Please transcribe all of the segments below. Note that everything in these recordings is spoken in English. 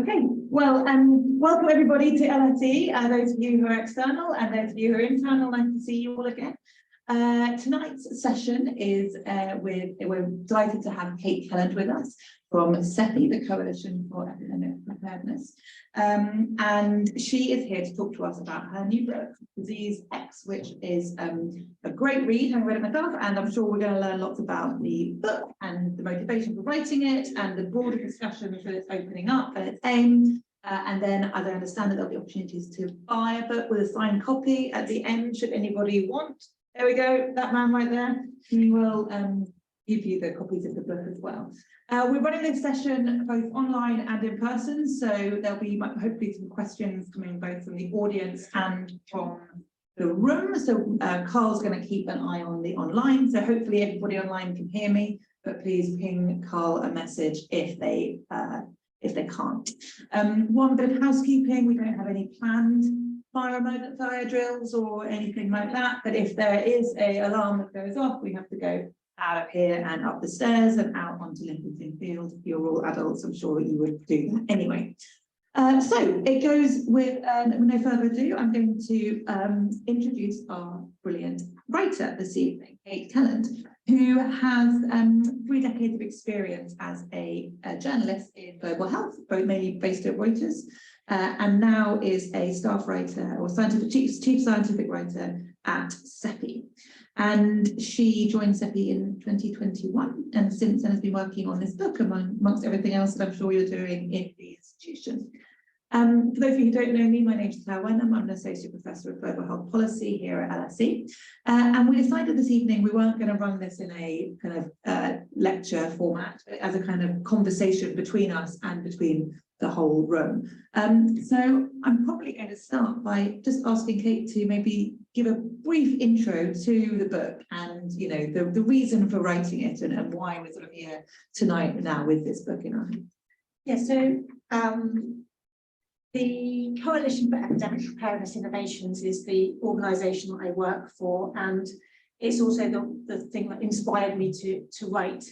Okay, well, welcome everybody to LSE, those of you who are external and those of you who are internal. Nice to see you all again. Tonight's session is we're delighted to have Kate Kelland with us from CEPI, the Coalition for Epidemic Preparedness. And she is here to talk to us about her new book, Disease X, which is a great read. I've read it myself, and I'm sure we're going to learn lots about the book and the motivation for writing it and the broader discussion that it's opening up and its aim. And then, as I understand it, there'll be opportunities to buy a book with a signed copy at the end, should anybody want. There we go, that man right there. He will give you the copies of the book as well. We're running this session both online and in person, so there'll be hopefully some questions coming both from the audience and from the room. So Carl's going to keep an eye on the online, so hopefully everybody online can hear me, but please ping Carl a message if they can't. One bit of housekeeping: we don't have any planned fire drills or anything like that, but if there is an alarm that goes off, we have to go out of here and up the stairs and out onto Lincoln Field. You're all adults, I'm sure you would do that anyway. So it goes with no further ado, I'm going to introduce our brilliant writer this evening, Kate Kelland, who has 3 decades of experience as a journalist in global health, both mainly based at Reuters, and now is a staff writer or chief scientific writer at CEPI. And she joined CEPI in 2021, and since then has been working on this book amongst everything else that I'm sure you're doing in the institution. For those of you who don't know me, my name is Clare Wenham. I'm an Associate Professor of Global Health Policy here at LSE. And we decided this evening we weren't going to run this in a kind of lecture format, but as a kind of conversation between us and between the whole room. So I'm probably going to start by just asking Kate to maybe give a brief intro to the book and, you know, the reason for writing it and why we're sort of here tonight now with this book in our hands. Yeah, so the Coalition for Epidemic Preparedness Innovations is the organisation that I work for, and it's also the thing that inspired me to write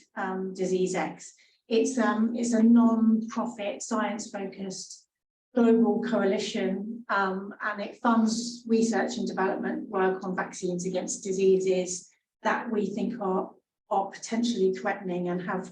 Disease X. It's a non-profit, science-focused global coalition, and it funds research and development work on vaccines against diseases that we think are potentially threatening and have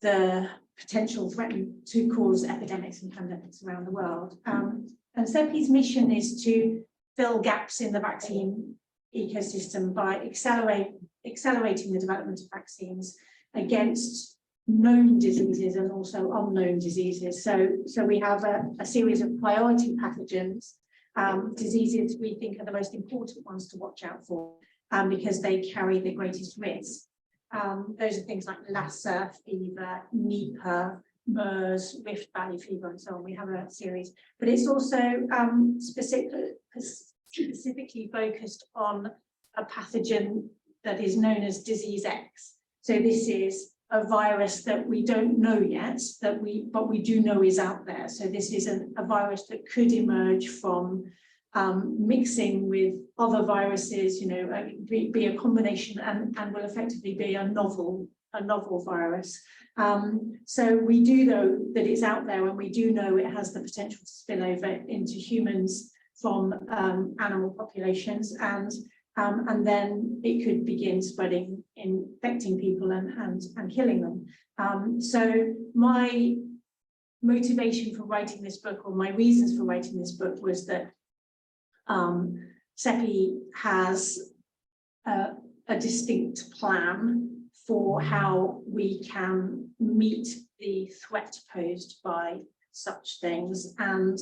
the potential to cause epidemics and pandemics around the world. And CEPI's mission is to fill gaps in the vaccine ecosystem by accelerating the development of vaccines against known diseases and also unknown diseases. So we have a series of priority pathogens, diseases we think are the most important ones to watch out for, because they carry the greatest risk. Those are things like Lassa fever, Nipah, MERS, Rift Valley fever, and so on. We have a series, but it's also specifically focused on a pathogen that is known as Disease X. So this is a virus that we don't know yet, but we do know is out there. So this is a virus that could emerge from mixing with other viruses, you know, be a combination and will effectively be a novel virus. So we do know that it's out there, and we do know it has the potential to spill over into humans from animal populations, and then it could begin spreading, infecting people and killing them. So my motivation for writing this book, or my reasons for writing this book, was that CEPI has a distinct plan for how we can meet the threat posed by such things, and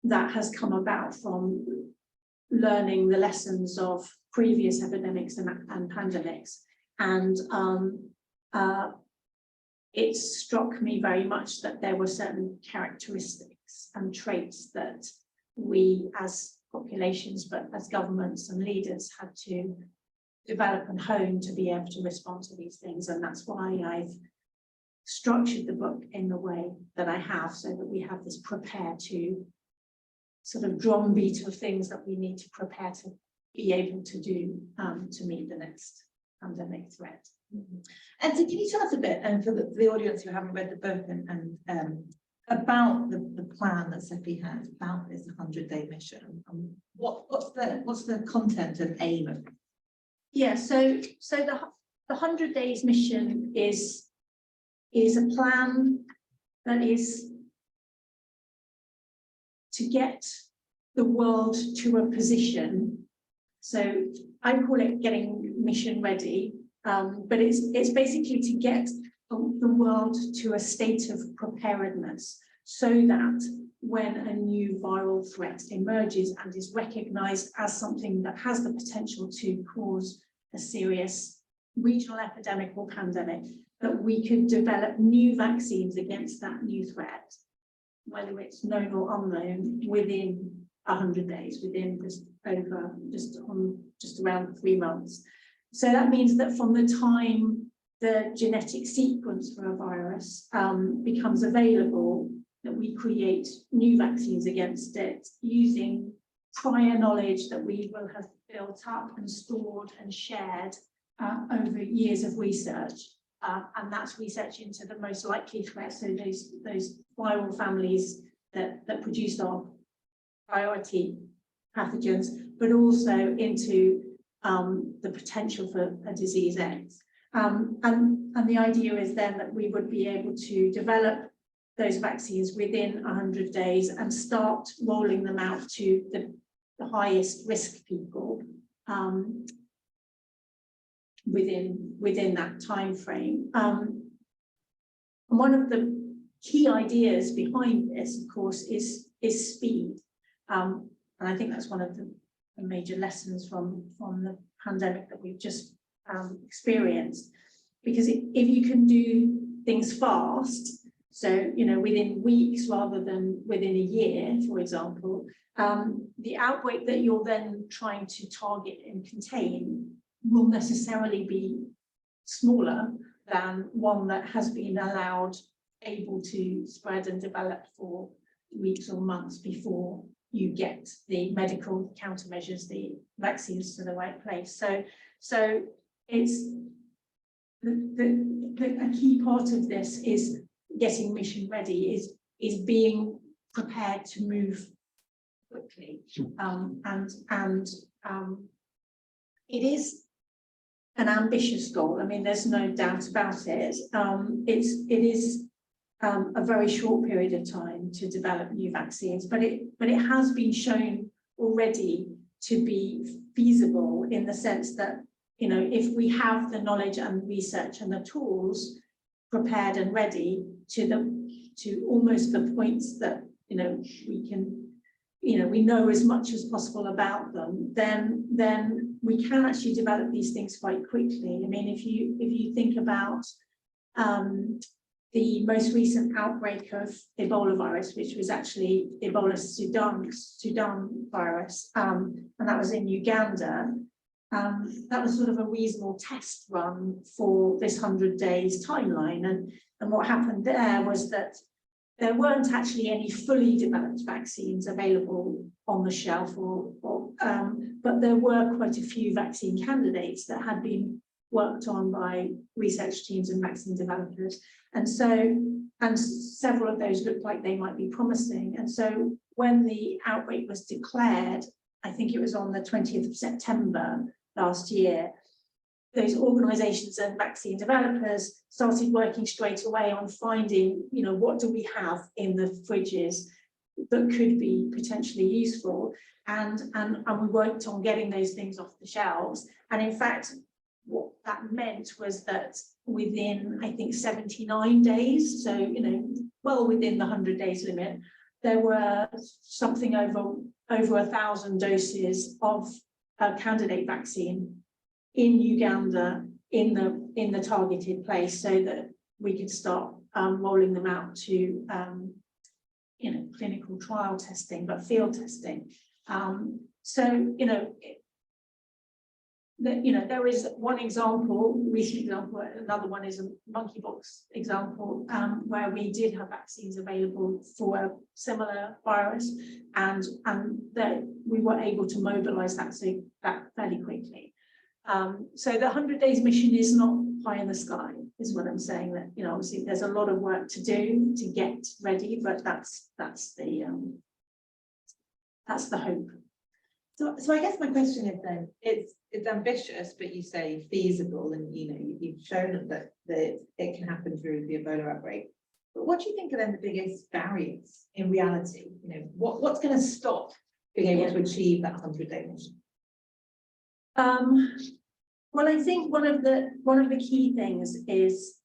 that has come about from learning the lessons of previous epidemics and pandemics. And it struck me very much that there were certain characteristics and traits that we as populations, but as governments and leaders, had to develop and hone to be able to respond to these things. And that's why I've structured the book in the way that I have, so that we have this prepare to sort of drumbeat of things that we need to prepare to be able to do to meet the next pandemic threat. And so can you tell us a bit, and for the audience who haven't read the book and about the plan that CEPI has about this 100-day mission. What's the content and aim of it? Yeah, so the 100 days mission is a plan that is to get the world to a position. So I call it getting mission ready, but it's basically to get the world to a state of preparedness so that when a new viral threat emerges and is recognized as something that has the potential to cause a serious regional epidemic or pandemic, that we could develop new vaccines against that new threat, whether it's known or unknown, within 100 days, within just around 3 months. So that means that from the time the genetic sequence for a virus becomes available, that we create new vaccines against it using prior knowledge that we will have built up and stored and shared over years of research. And that's research into the most likely threats, so those viral families that produce our priority pathogens, but also into the potential for a disease X. And the idea is then that we would be able to develop those vaccines within 100 days and start rolling them out to the highest risk people within that time frame. And one of the key ideas behind this, of course, is speed. And I think that's one of the major lessons from the pandemic that we've just experienced. Because if you can do things fast, so within weeks rather than within a year, for example, the outbreak that you're then trying to target and contain will necessarily be smaller than one that has been able to spread and develop for weeks or months before you get the medical countermeasures, the vaccines to the right place. So it's a key part of this is getting mission ready, is being prepared to move quickly, and it is an ambitious goal. I mean, there's no doubt about it. It is a very short period of time to develop new vaccines, but it has been shown already to be feasible in the sense that if we have the knowledge and research and the tools prepared and ready to almost the points that we can we know as much as possible about them, then we can actually develop these things quite quickly. I mean, if you think about the most recent outbreak of Ebola virus, which was actually Ebola Sudan virus, and that was in Uganda. That was sort of a reasonable test run for this 100 days timeline. And what happened there was that there weren't actually any fully developed vaccines available on the shelf, but there were quite a few vaccine candidates that had been worked on by research teams and vaccine developers. And several of those looked like they might be promising. And so when the outbreak was declared, I think it was on the 20th of September last year, those organisations and vaccine developers started working straight away on finding, what do we have in the fridges that could be potentially useful, and we worked on getting those things off the shelves. And in fact, what that meant was that within, I think, 79 days, so well within the 100 days limit, there were something over 1,000 doses of a candidate vaccine in Uganda in the targeted place, so that we could start rolling them out to clinical trial testing, but field testing. There is one example, recent example. Another one is a monkeypox example, where we did have vaccines available for a similar virus, and that we were able to mobilise that fairly quickly. So the 100 days mission is not pie in the sky. is what I'm saying, that, you know, obviously there's a lot of work to do to get ready, but that's the hope. So I guess my question is then, it's ambitious, but you say feasible, and you know, you've shown that it can happen through the Ebola outbreak. But what do you think are then the biggest barriers in reality? You know, what's going to stop being able to achieve that 100-day mission? Well, I think one of the key things is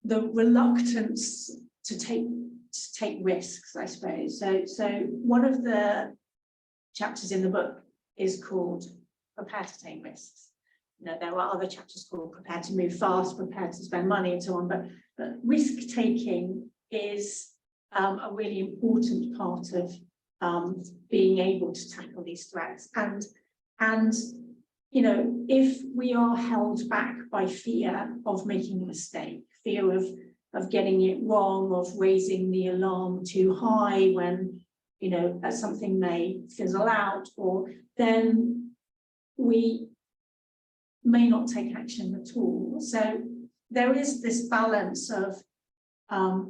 the reluctance to take risks, I suppose. So one of the chapters in the book is called Prepare to Take Risks. You know, there are other chapters called Prepare to Move Fast, Prepare to Spend Money, and so on. But risk taking is a really important part of being able to tackle these threats. And you know, if we are held back by fear of making a mistake, fear of getting it wrong, of raising the alarm too high when, you know, something may fizzle out, or then we may not take action at all. So there is this balance of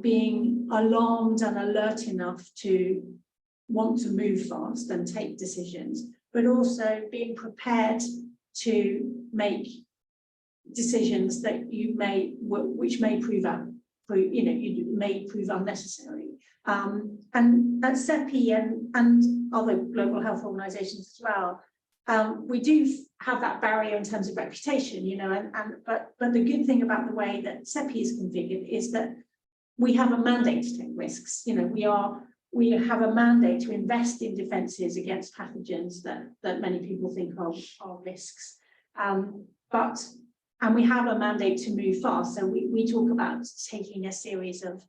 being alarmed and alert enough to want to move fast and take decisions, but also being prepared to make decisions that which may prove unnecessary. And at CEPI and other global health organisations as well, we do have that barrier in terms of reputation, you know, but the good thing about the way that CEPI is configured is that we have a mandate to take risks. You know, we have a mandate to invest in defences against pathogens that many people think are risks. And we have a mandate to move fast. So we talk about taking a series of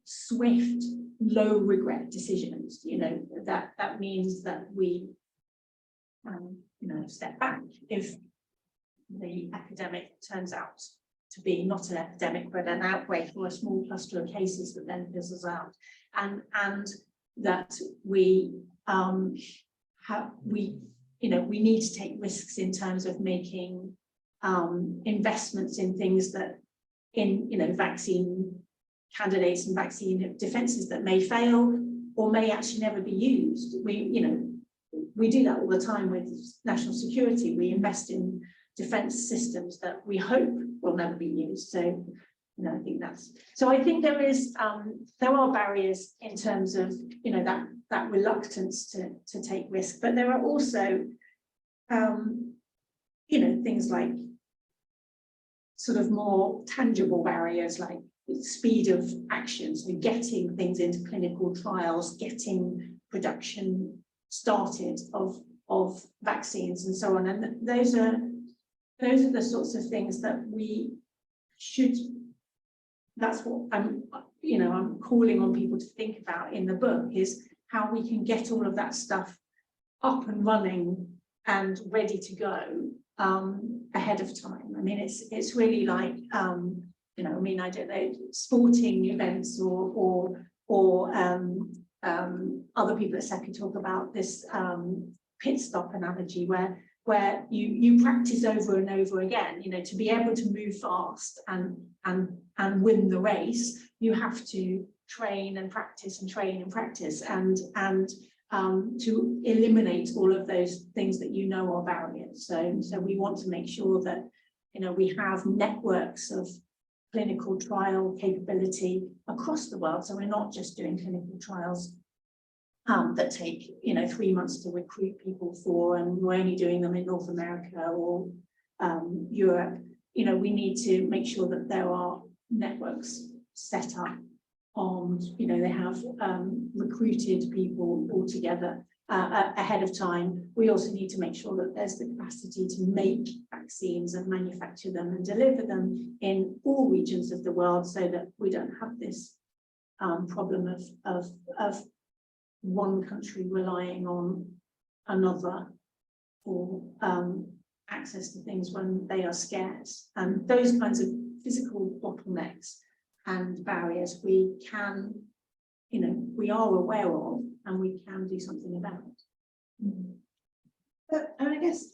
swift, low regret decisions. You know, that means that we you know, step back if the epidemic turns out to be not an epidemic, but an outbreak or a small cluster of cases that then fizzles out. And that we need to take risks in terms of making investments in things that, you know, vaccine candidates and vaccine defences that may fail or may actually never be used. We do that all the time with national security. We invest in defence systems that we hope will never be used. So, you know, I think that's, so I think there are barriers in terms of, you know, that reluctance to take risk, but there are also, you know, things like sort of more tangible barriers, like speed of action, so getting things into clinical trials, getting production started of vaccines and so on. And those are the sorts of things that we should, that's what I'm calling on people to think about in the book, is how we can get all of that stuff up and running and ready to go ahead of time. I mean, it's really like, you know, I mean, I don't know, sporting events or other people at CEPI talk about this pit stop analogy where you practice over and over again. You know, to be able to move fast and win the race, you have to train and practice and train and practice and to eliminate all of those things that you know are barriers. So we want to make sure that, you know, we have networks of clinical trial capability across the world. So we're not just doing clinical trials that take, you know, 3 months to recruit people for, and we're only doing them in North America or Europe. You know, we need to make sure that there are networks set up on, you know, they have recruited people all together ahead of time. We also need to make sure that there's the capacity to make vaccines and manufacture them and deliver them in all regions of the world, so that we don't have this problem of one country relying on another for access to things when they are scarce. And those kinds of physical bottlenecks and barriers we can, you know, we are aware of and we can do something about. But I guess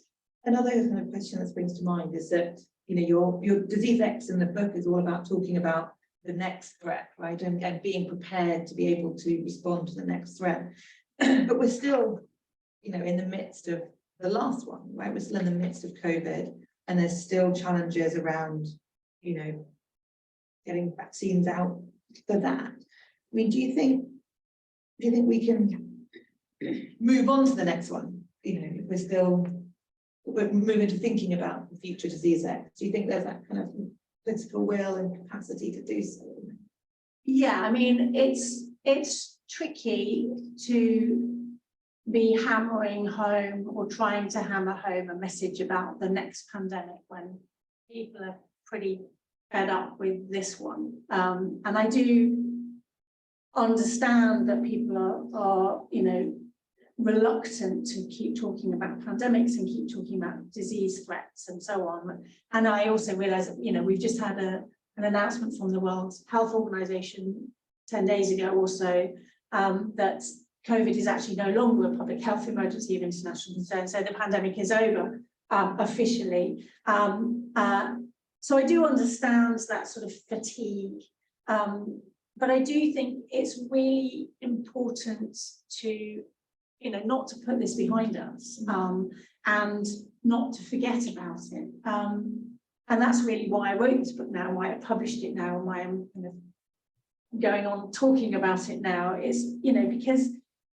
Another kind of question that springs to mind is that, you know, your disease X in the book is all about talking about the next threat, right? And being prepared to be able to respond to the next threat. But we're still, you know, in the midst of the last one, right? We're still in the midst of COVID, and there's still challenges around, you know, getting vaccines out for that. I mean, do you think we can move on to the next one? You know, if we're moving to thinking about the future disease X. Do you think there's that kind of political will and capacity to do so? Yeah, I mean, it's tricky to be hammering home or trying to hammer home a message about the next pandemic when people are pretty fed up with this one. And I do understand that people are, you know, reluctant to keep talking about pandemics and keep talking about disease threats and so on. And I also realize that, you know, we've just had an announcement from the World Health Organization 10 days ago or so that COVID is actually no longer a public health emergency of international concern. So the pandemic is over officially. So I do understand that sort of fatigue. But I do think it's really important to, you know, not to put this behind us and not to forget about it. And that's really why I wrote this book now, why I published it now, and why I'm kind of going on talking about it now is, you know, because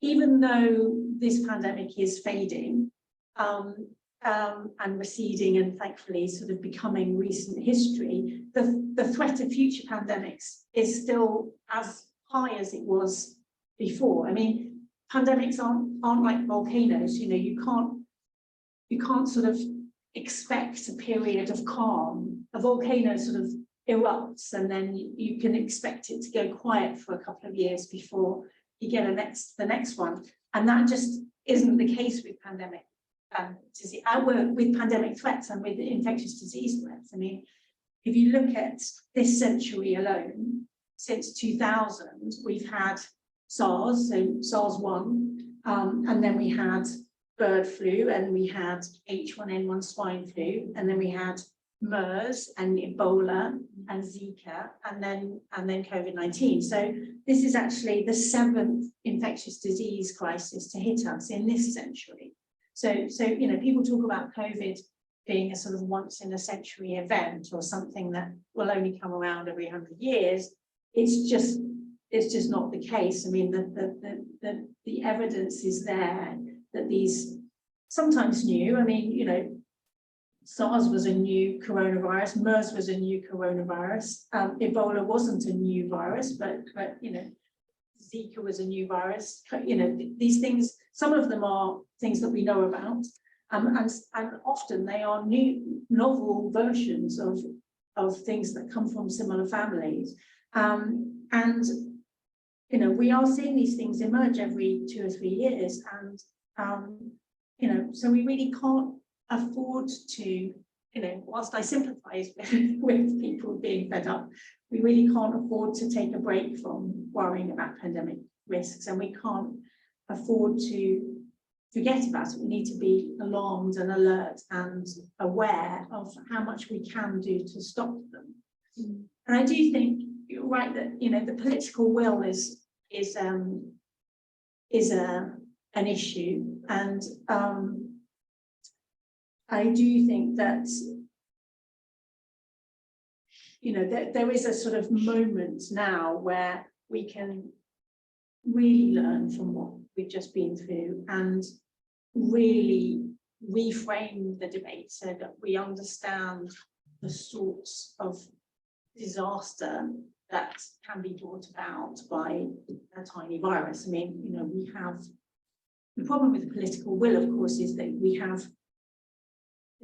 even though this pandemic is fading and receding and thankfully sort of becoming recent history, the threat of future pandemics is still as high as it was before. I mean, pandemics aren't like volcanoes, you know, you can't sort of expect a period of calm. A volcano sort of erupts and then you can expect it to go quiet for a couple of years before you get the next one. And that just isn't the case with pandemic disease. I work with pandemic threats and with infectious disease threats. I mean, if you look at this century alone, since 2000, we've had SARS, so SARS-1, and then we had bird flu, and we had H1N1 swine flu, and then we had MERS and Ebola and Zika, and then COVID-19. So this is actually the 7th infectious disease crisis to hit us in this century. So you know, people talk about COVID being a sort of once in a century event or something that will only come around every 100 years. It's just not the case. I mean, the evidence is there that these sometimes new. I mean, you know, SARS was a new coronavirus, MERS was a new coronavirus, Ebola wasn't a new virus, but you know, Zika was a new virus. You know, these things, some of them are things that we know about, and often they are new, novel versions of things that come from similar families. And you know, we are seeing these things emerge every 2 or 3 years, and you know, so we really can't afford to, you know, whilst I sympathise with people being fed up, we really can't afford to take a break from worrying about pandemic risks, and we can't afford to forget about it. We need to be alarmed and alert and aware of how much we can do to stop them. And I do think you're right that, you know, the political will is an issue, and I do think that, you know, there is a sort of moment now where we can really learn from what we've just been through and really reframe the debate so that we understand the sorts of disaster that can be brought about by a tiny virus. I mean, you know, we have the problem with the political will, of course, is that we have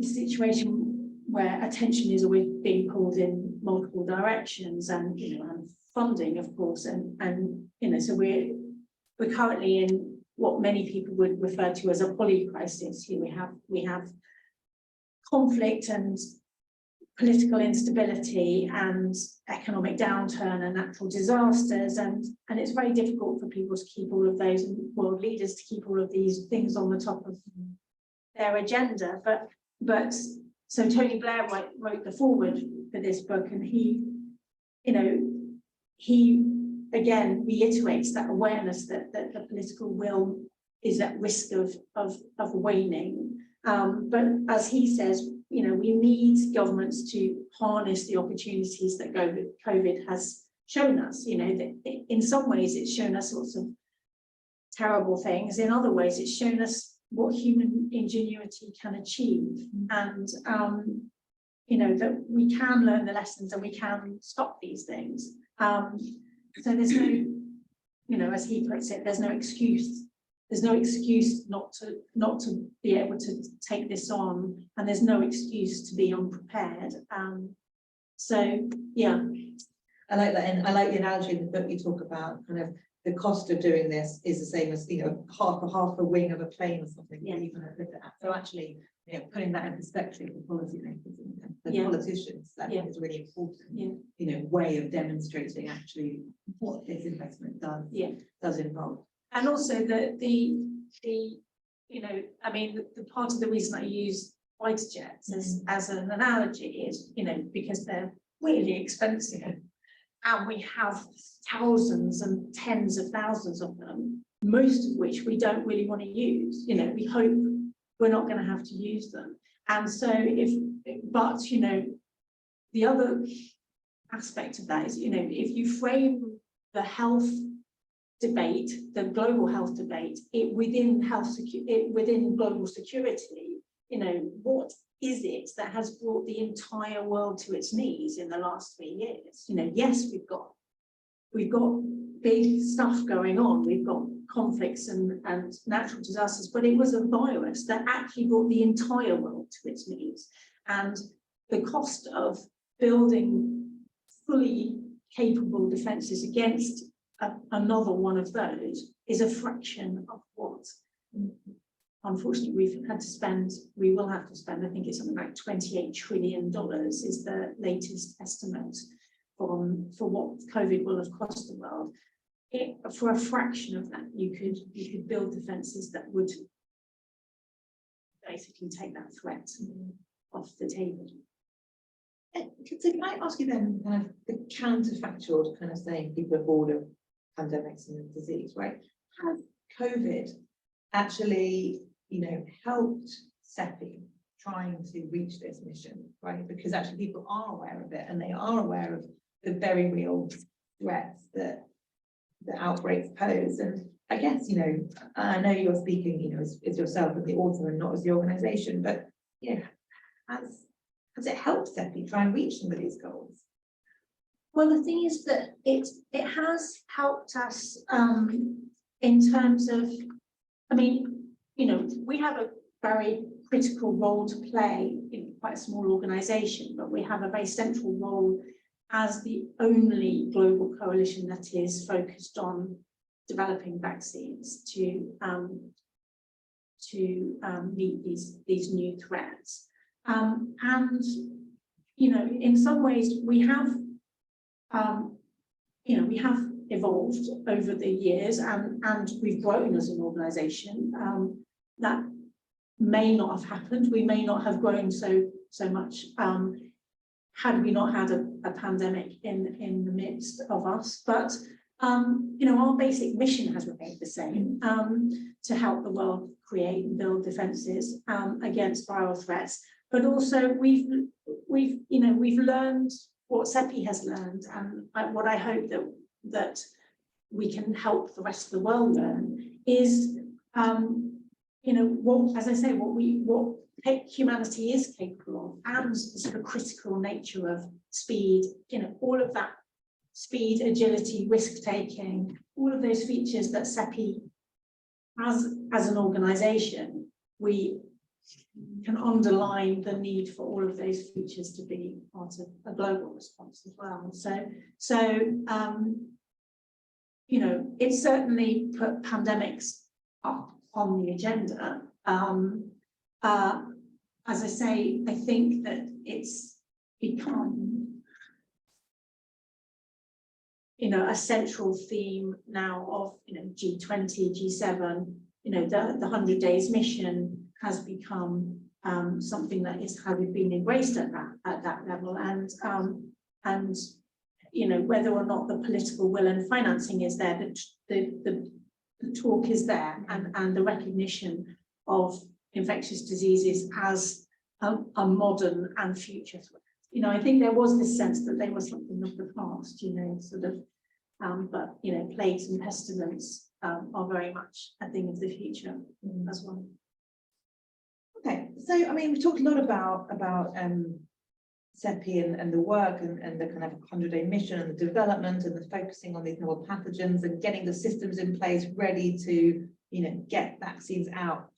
a situation where attention is always being pulled in multiple directions, and you know, and funding, of course, and you know, so we're currently in what many people would refer to as a polycrisis. Here we have conflict and political instability and economic downturn and natural disasters, and it's very difficult for people to keep all of those, and world leaders to keep all of these things on the top of their agenda. But but so Tony Blair wrote the foreword for this book, and he again reiterates that awareness that the political will is at risk of waning. But as he says, we need governments to harness the opportunities that COVID has shown us. That in some ways it's shown us lots of terrible things. In other ways, it's shown us what human ingenuity can achieve, and that we can learn the lessons and we can stop these things. So there's no, as he puts it, there's no excuse. There's no excuse not to be able to take this on, and there's no excuse to be unprepared. So yeah, I like that, and I like the analogy in the book. You talk about kind of the cost of doing this is the same as half a wing of a plane or something. Yeah. You kind of look at that. So actually, putting that in perspective for policymakers and the Yeah. politicians, that Yeah. is a really important, Yeah. way of demonstrating actually what this investment does involve. and also the part of the reason I use fighter jets as an analogy is because they're really expensive, and we have thousands and tens of thousands of them, most of which we don't really want to use. We hope we're not going to have to use them. And so the other aspect of that is, if you frame the health debate, the global health debate, within global security, what is it that has brought the entire world to its knees in the last 3 years? Yes, we've got big stuff going on. We've got conflicts and natural disasters, but it was a virus that actually brought the entire world to its knees. And the cost of building fully capable defences against another one of those is a fraction of what, unfortunately, we will have to spend. I think it's something like $28 trillion is the latest estimate for what COVID will have cost the world. For a fraction of that, you could build defences that would basically take that threat off the table. So can I ask you then, kind of the counterfactual to kind of saying people are bored of pandemics and disease, right? Has COVID actually, helped CEPI trying to reach this mission, right? Because actually people are aware of it, and they are aware of the very real threats that the outbreaks pose. And I guess, I know you're speaking, as yourself as the author and not as the organisation, but has it helped CEPI try and reach some of these goals? Well, the thing is that it has helped us in terms of, we have a very critical role to play in quite a small organisation, but we have a very central role as the only global coalition that is focused on developing vaccines to meet these new threats. And in some ways we have evolved over the years, and we've grown as an organisation. That may not have happened. We may not have grown so much had we not had a pandemic in the midst of us. But our basic mission has remained the same, to help the world create and build defences against viral threats. But also we've learned what CEPI has learned, and what I hope that we can help the rest of the world learn is, what humanity is capable of, and the sort of critical nature of speed. All of that speed, agility, risk taking, all of those features that CEPI as an organisation, we can underline the need for all of those features to be part of a global response as well. It certainly put pandemics up on the agenda. As I say, I think that it's become, a central theme now of, G20, G7, the 100 Days mission has become something that is has been embraced at that level, and you know, whether or not the political will and financing is there, the talk is there, and the recognition of infectious diseases as a modern and future threat. You know, I think there was this sense that they were something of the past, you know, sort of, but you know, plagues and pestilence are very much a thing of the future as well. Okay, so I mean, we talked a lot about CEPI and the work and the kind of 100-day mission and the development and the focusing on these novel pathogens and getting the systems in place ready to, you know, get vaccines out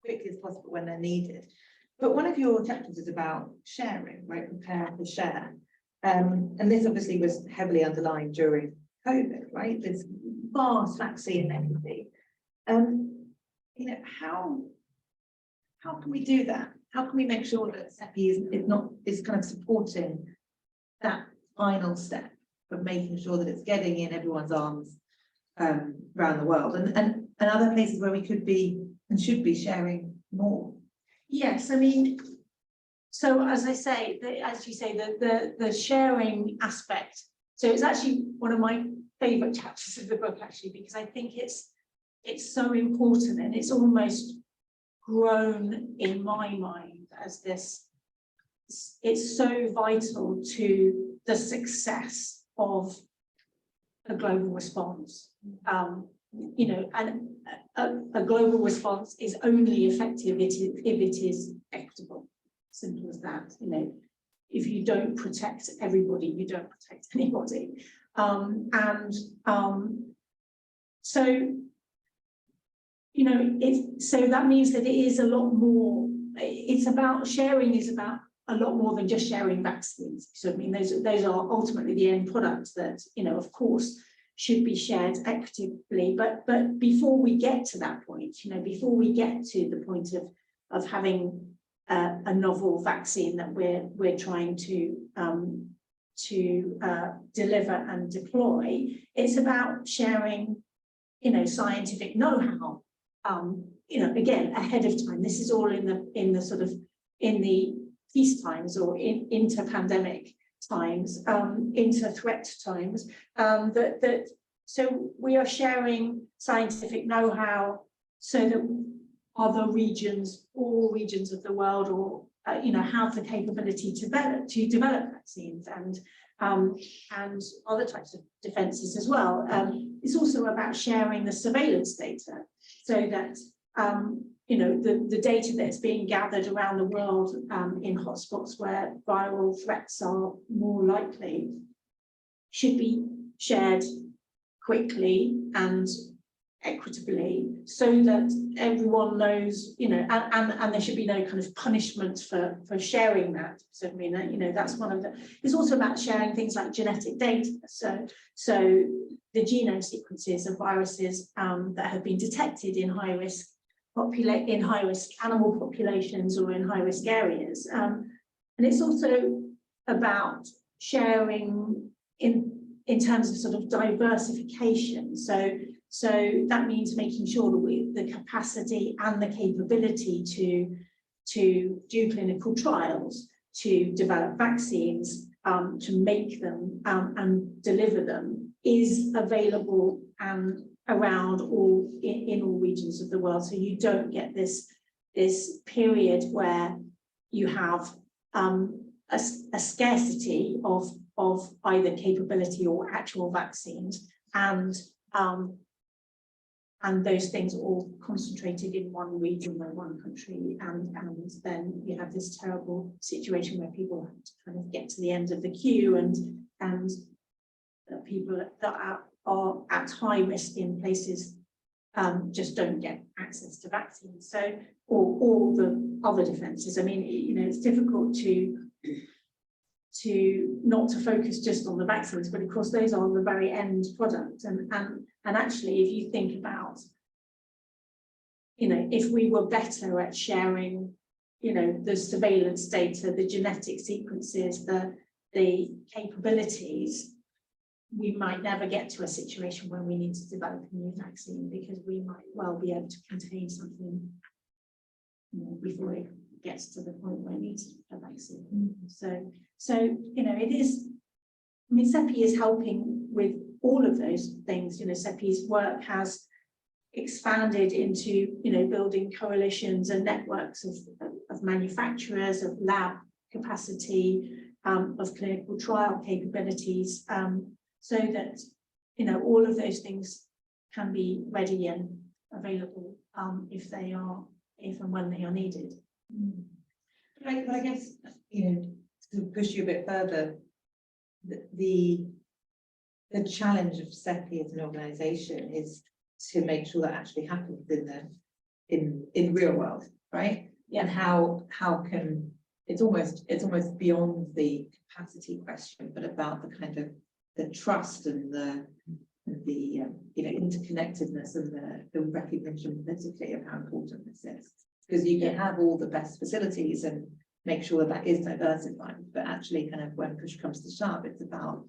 quickly as possible when they're needed. But one of your chapters is about sharing, right? Prepare to share. And this obviously was heavily underlined during COVID, right? This vast vaccine equity. You know, how can we do that? How can we make sure that CEPI is kind of supporting that final step of making sure that it's getting in everyone's arms around the world, and other places where we could be and should be sharing more? Yes, I mean, so as I say, as you say, the sharing aspect. So it's actually one of my favourite chapters of the book, actually, because I think it's so important, and it's almost grown in my mind as this. It's so vital to the success of a global response. You know, and a global response is only effective if it is equitable. Simple as that. You know, if you don't protect everybody, you don't protect anybody. So, you know, so that means that it is a lot more. It's about sharing is about a lot more than just sharing vaccines. So I mean, those are ultimately the end products that, you know, of course, should be shared equitably, but before we get to that point, you know, before we get to the point of having a novel vaccine that we're trying to deliver and deploy, it's about sharing, you know, scientific know-how, you know, again, ahead of time. This is all in the sort of in the peace times or into pandemic times, into threat times, so we are sharing scientific know-how so that other regions, all regions of the world, or you know, have the capability to develop vaccines and other types of defences as well. It's also about sharing the surveillance data so that you know, the data that's being gathered around the world in hotspots where viral threats are more likely should be shared quickly and equitably so that everyone knows, you know, and there should be no kind of punishment for sharing that. So I mean, you know, that's one of the. It's also about sharing things like genetic data. So the genome sequences of viruses that have been detected in high risk animal populations or in high risk areas, and it's also about sharing in terms of sort of diversification. So that means making sure that the capacity and the capability to do clinical trials, to develop vaccines, to make them and deliver them is available and around in all regions of the world. So you don't get this period where you have a scarcity of either capability or actual vaccines, and those things all concentrated in one region or one country, and then you have this terrible situation where people have to kind of get to the end of the queue, and people that are at high risk in places just don't get access to vaccines. So, or all the other defences. I mean, you know, it's difficult to not to focus just on the vaccines, but of course those are the very end product. And actually, if you think about, you know, if we were better at sharing, you know, the surveillance data, the genetic sequences, the capabilities, we might never get to a situation where we need to develop a new vaccine, because we might well be able to contain something, you know, before it gets to the point where it needs a vaccine. So it is. I mean, CEPI is helping with all of those things. CEPI's work has expanded into building coalitions and networks of manufacturers, of lab capacity, of clinical trial capabilities, so that all of those things can be ready and available if and when they are needed. But I guess to push you a bit further, the challenge of CEPI as an organisation is to make sure that actually happens in real world, right? Yeah. And how can it's almost beyond the capacity question, but about the kind of the trust and the interconnectedness and the recognition politically of how important this is. Because you can have all the best facilities and make sure that is diversified, but actually kind of when push comes to shove, it's about,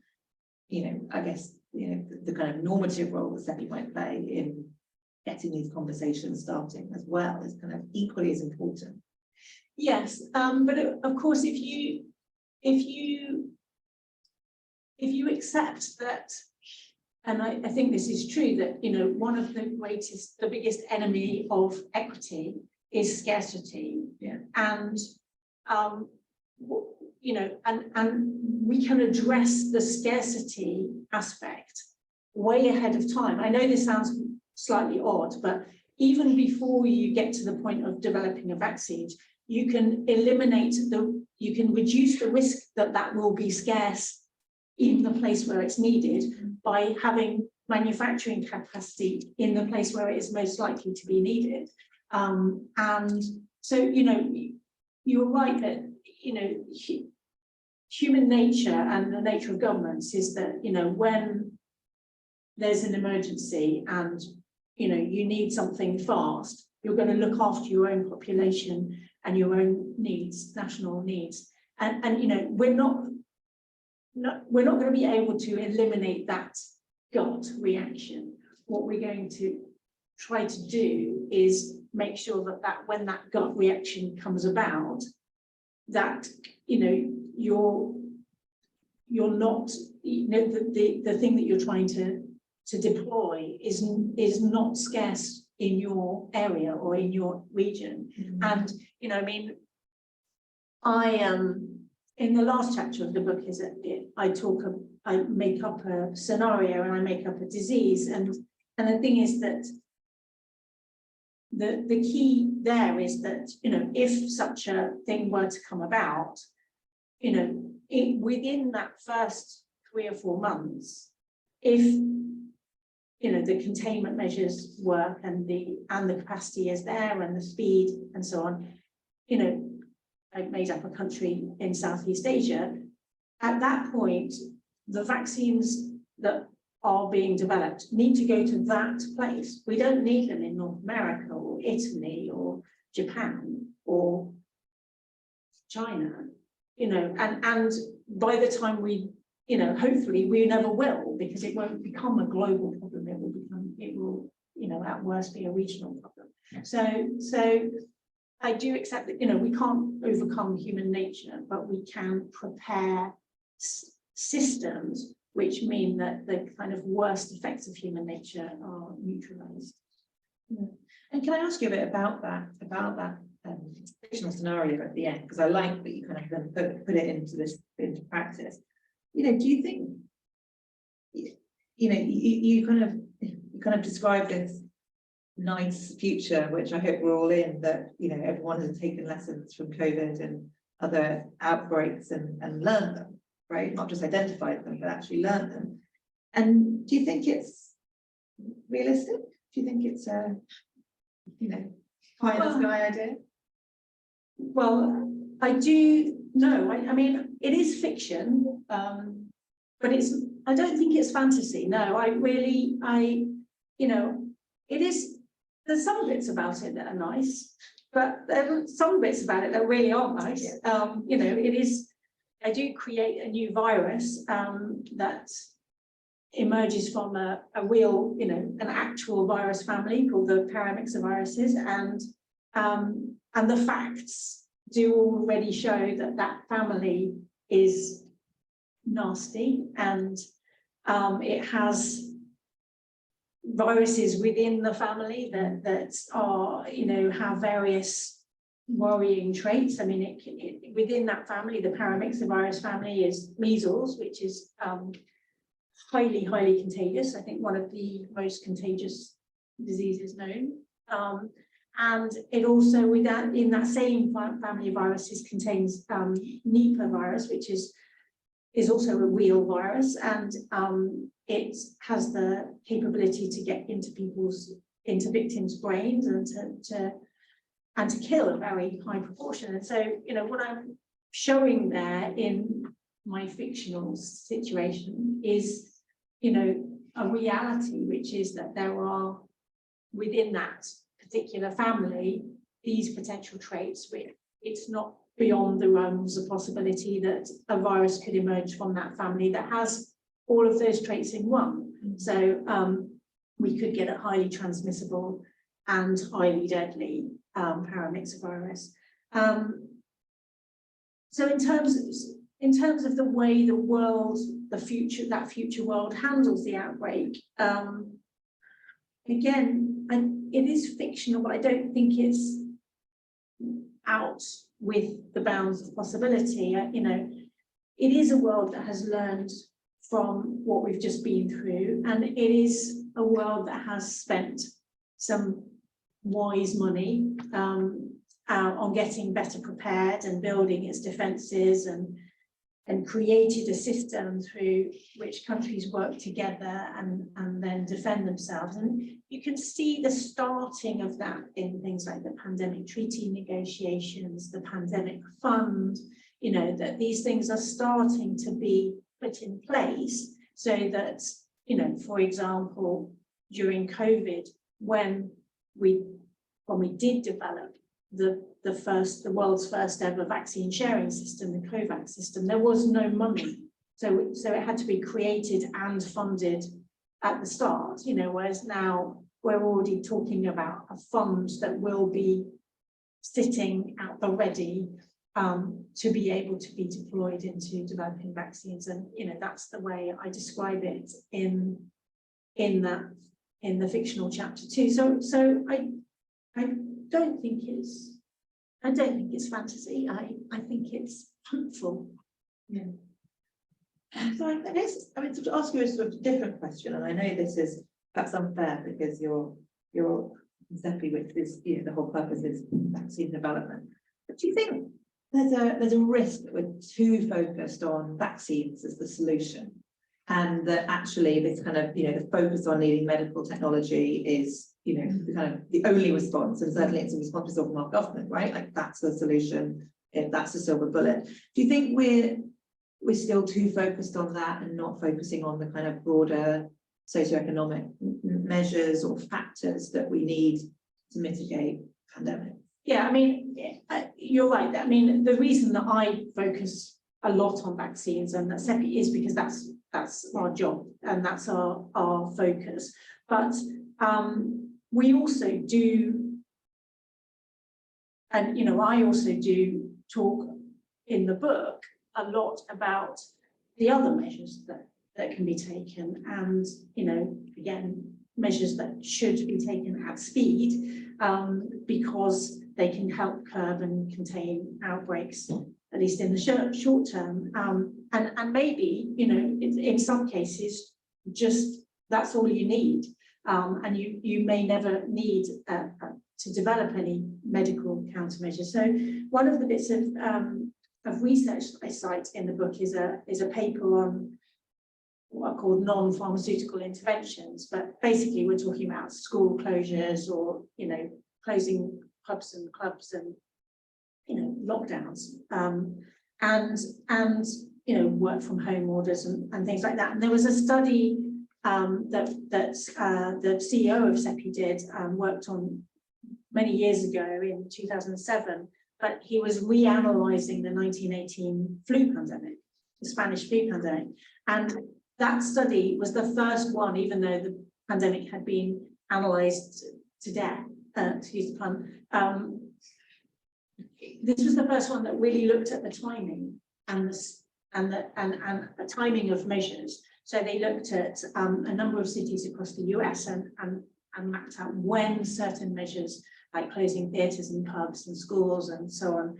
I guess, the kind of normative role that CEPI might play in getting these conversations starting as well is kind of equally as important. Yes, but of course, if you accept that, and I think this is true, that one of the biggest enemy of equity is scarcity. Yeah. And and we can address the scarcity aspect way ahead of time. I know this sounds slightly odd, but even before you get to the point of developing a vaccine, you can reduce the risk that will be scarce in the place where it's needed by having manufacturing capacity in the place where it is most likely to be needed. And so, you're right that, human nature and the nature of governments is that, when there's an emergency and, you need something fast, you're going to look after your own population and your own needs, national needs. And we're not going to be able to eliminate that gut reaction. What we're going to try to do is make sure that when that gut reaction comes about, that you're not, the thing that you're trying to deploy is not scarce in your area or in your region. And I in the last chapter of the book is I make up a scenario and I make up a disease, and the thing is that the key there is that if such a thing were to come about, within that first 3 or 4 months, if the containment measures work and the capacity is there and the speed and so on, I've made up a country in Southeast Asia. At that point, the vaccines that are being developed need to go to that place. We don't need them in North America or Italy or Japan or China, and by the time we, hopefully we never will, because it won't become a global problem. It will, at worst be a regional problem. So I do accept that, we can't overcome human nature, but we can prepare systems which mean that the kind of worst effects of human nature are neutralized. Yeah. And can I ask you a bit about that fictional scenario at the end, because I like that you kind of then put it into practice. Do you think you kind of describe this nice future, which I hope we're all in, that everyone has taken lessons from COVID and other outbreaks and learned them, right? Not just identified them, but actually learned them. And do you think it's realistic? Do you think it's a pie in the sky idea? Well, I do know. I mean, it is fiction, but I don't think it's fantasy. No, it is. There's some bits about it that are nice, but there are some bits about it that really aren't nice. Yeah. It is. I do create a new virus that emerges from a real, an actual virus family called the paramyxoviruses, and the facts do already show that that family is nasty, and it has viruses within the family that are, you know, have various worrying traits. I mean, within that family, the paramyxovirus family is measles, which is highly contagious. I think one of the most contagious diseases known. And it also, in that same family of viruses, contains Nipah virus, which is also a real virus, and it has the capability to get into victims' brains and to kill a very high proportion. And so, you know, what I'm showing there in my fictional situation is, you know, a reality, which is that there are within that particular family these potential traits, where it's not beyond the realms of possibility that a virus could emerge from that family that has all of those traits in one. So we could get a highly transmissible and highly deadly paramyxovirus. So in terms of the way the world, that future world handles the outbreak, again, it is fictional, but I don't think it's out with the bounds of possibility. You know, it is a world that has learned from what we've just been through, and it is a world that has spent some wise money on getting better prepared and building its defences, and created a system through which countries work together and then defend themselves. And you can see the starting of that in things like the pandemic treaty negotiations, the pandemic fund, you know, that these things are starting to be put in place so that, you know, for example, during COVID, when we did develop the world's first ever vaccine sharing system, the COVAX system, there was no money. So it had to be created and funded at the start, you know, whereas now we're already talking about a fund that will be sitting at the ready to be able to be deployed into developing vaccines. And, you know, that's the way I describe it in the fictional chapter too. So I don't think it's fantasy. I think it's hopeful. Yeah. So I guess, I mean, to ask you a sort of different question, and I know this is perhaps unfair because you're CEPI, which is, you know, the whole purpose is vaccine development. But do you think there's a risk that we're too focused on vaccines as the solution, and that actually this kind of, you know, the focus on needing medical technology is, you know, the kind of the only response, and certainly it's a response from our government, right? Like that's the solution, if that's the silver bullet. Do you think we're still too focused on that and not focusing on the kind of broader socioeconomic measures or factors that we need to mitigate pandemic? Yeah, I mean, you're right. I mean, the reason that I focus a lot on vaccines and that CEPI is because that's our job and that's our focus. But we also do, and, you know, I also do talk in the book a lot about the other measures that can be taken, and, you know, again, measures that should be taken at speed because they can help curb and contain outbreaks, at least in the short term. And maybe, you know, in some cases, just that's all you need. And you may never need to develop any medical countermeasures. So one of the bits of research that I cite in the book is a paper on what are called non-pharmaceutical interventions, but basically we're talking about school closures or, you know, closing pubs and clubs and, you know, lockdowns, and you know, work from home orders and things like that. And there was a study that the CEO of CEPI did, worked on many years ago in 2007, but he was reanalyzing the 1918 flu pandemic, the Spanish flu pandemic. And that study was the first one, even though the pandemic had been analysed to death, excuse the pun, this was the first one that really looked at the timing and the timing of measures. So they looked at a number of cities across the US and mapped out when certain measures like closing theatres and pubs and schools and so on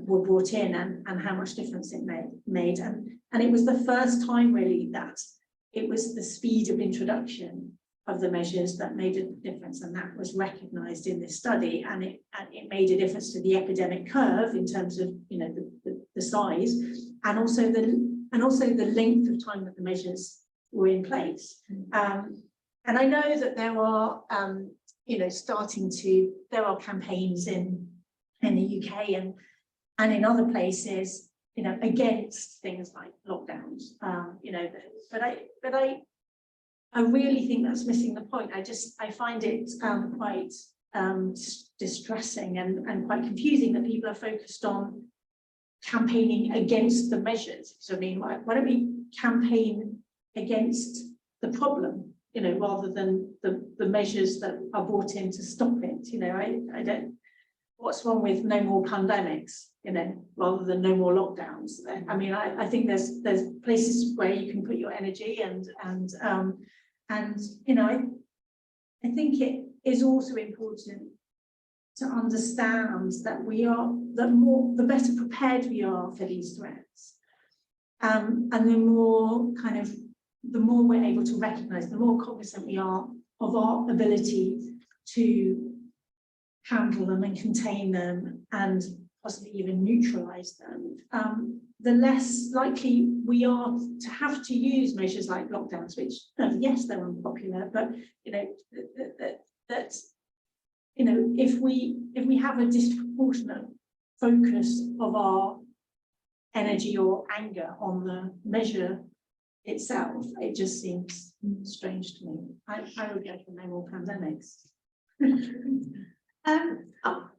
were brought in and how much difference it made. And it was the first time really that it was the speed of introduction of the measures that made a difference, and that was recognised in this study, and it made a difference to the epidemic curve in terms of, you know, the size, and also the length of time that the measures were in place. And I know that there are you know, there are campaigns in the UK and in other places, you know, against things like lockdowns, you know, but I really think that's missing the point. I find it quite distressing and quite confusing that people are focused on campaigning against the measures. So I mean, why don't we campaign against the problem, you know, rather than the measures that are brought in to stop it? You know, I don't. What's wrong with no more pandemics, you know, rather than no more lockdowns? I mean, I think there's places where you can put your energy and you know, I think it is also important to understand that the better prepared we are for these threats, and the more we're able to recognise, the more cognizant we are of our ability to handle them and contain them and possibly even neutralise them, the less likely we are to have to use measures like lockdowns, which, yes, they're unpopular, but, you know, that you know, if we have a disproportionate focus of our energy or anger on the measure itself, it just seems strange to me. I would go for no more pandemics.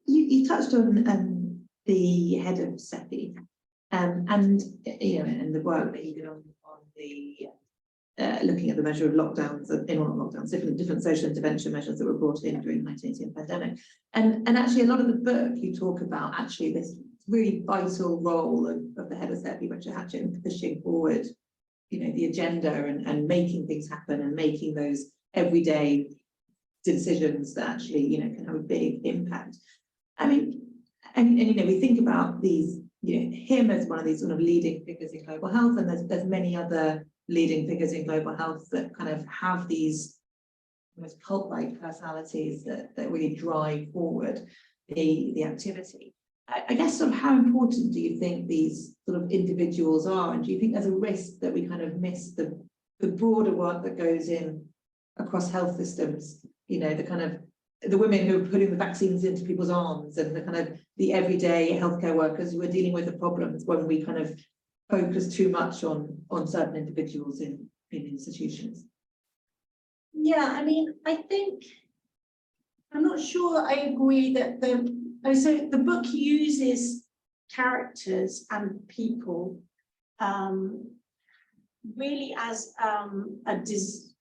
You touched on the head of CEPI, and you know, and the work that you did on the looking at the measure of lockdowns, different social intervention measures that were brought in during the 1918 pandemic, and actually a lot of the book you talk about actually this really vital role of the head of CEPI, Richard Hatchett, in pushing forward, you know, the agenda and making things happen and making those everyday decisions that actually, you know, can have a big impact. I mean, and you know, we think about these, you know, him as one of these sort of leading figures in global health, and there's many other leading figures in global health that kind of have these almost cult-like personalities that really drive forward the activity. I guess, sort of, how important do you think these sort of individuals are, and do you think there's a risk that we kind of miss the broader work that goes in across health systems? You know, the women who are putting the vaccines into people's arms, and the kind of the everyday healthcare workers who are dealing with the problems when we kind of focus too much on certain individuals in institutions. Yeah, I mean, I think, I'm not sure I agree that so the book uses characters and people really as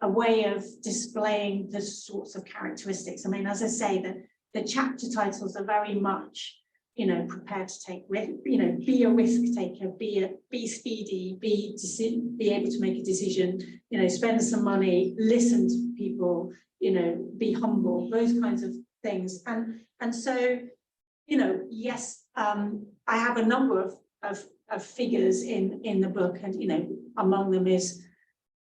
a way of displaying the sorts of characteristics. I mean, as I say, the chapter titles are very much, you know, prepared to take risk, you know, be a risk taker, be speedy, be able to make a decision, you know, spend some money, listen to people, you know, be humble, those kinds of things. And so, you know, yes, I have a number of figures in the book, and, you know, among them is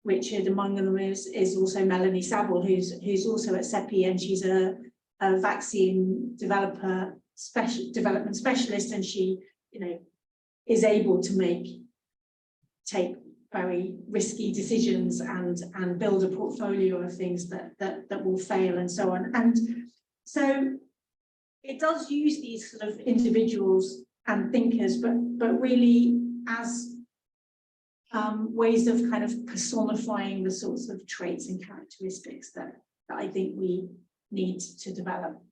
Richard, among them is also Melanie Saville, who's also at CEPI, and she's a vaccine development specialist, and she, you know, is able to take very risky decisions and build a portfolio of things that will fail and so on. And so it does use these sort of individuals and thinkers, but really as ways of kind of personifying the sorts of traits and characteristics that I think we need to develop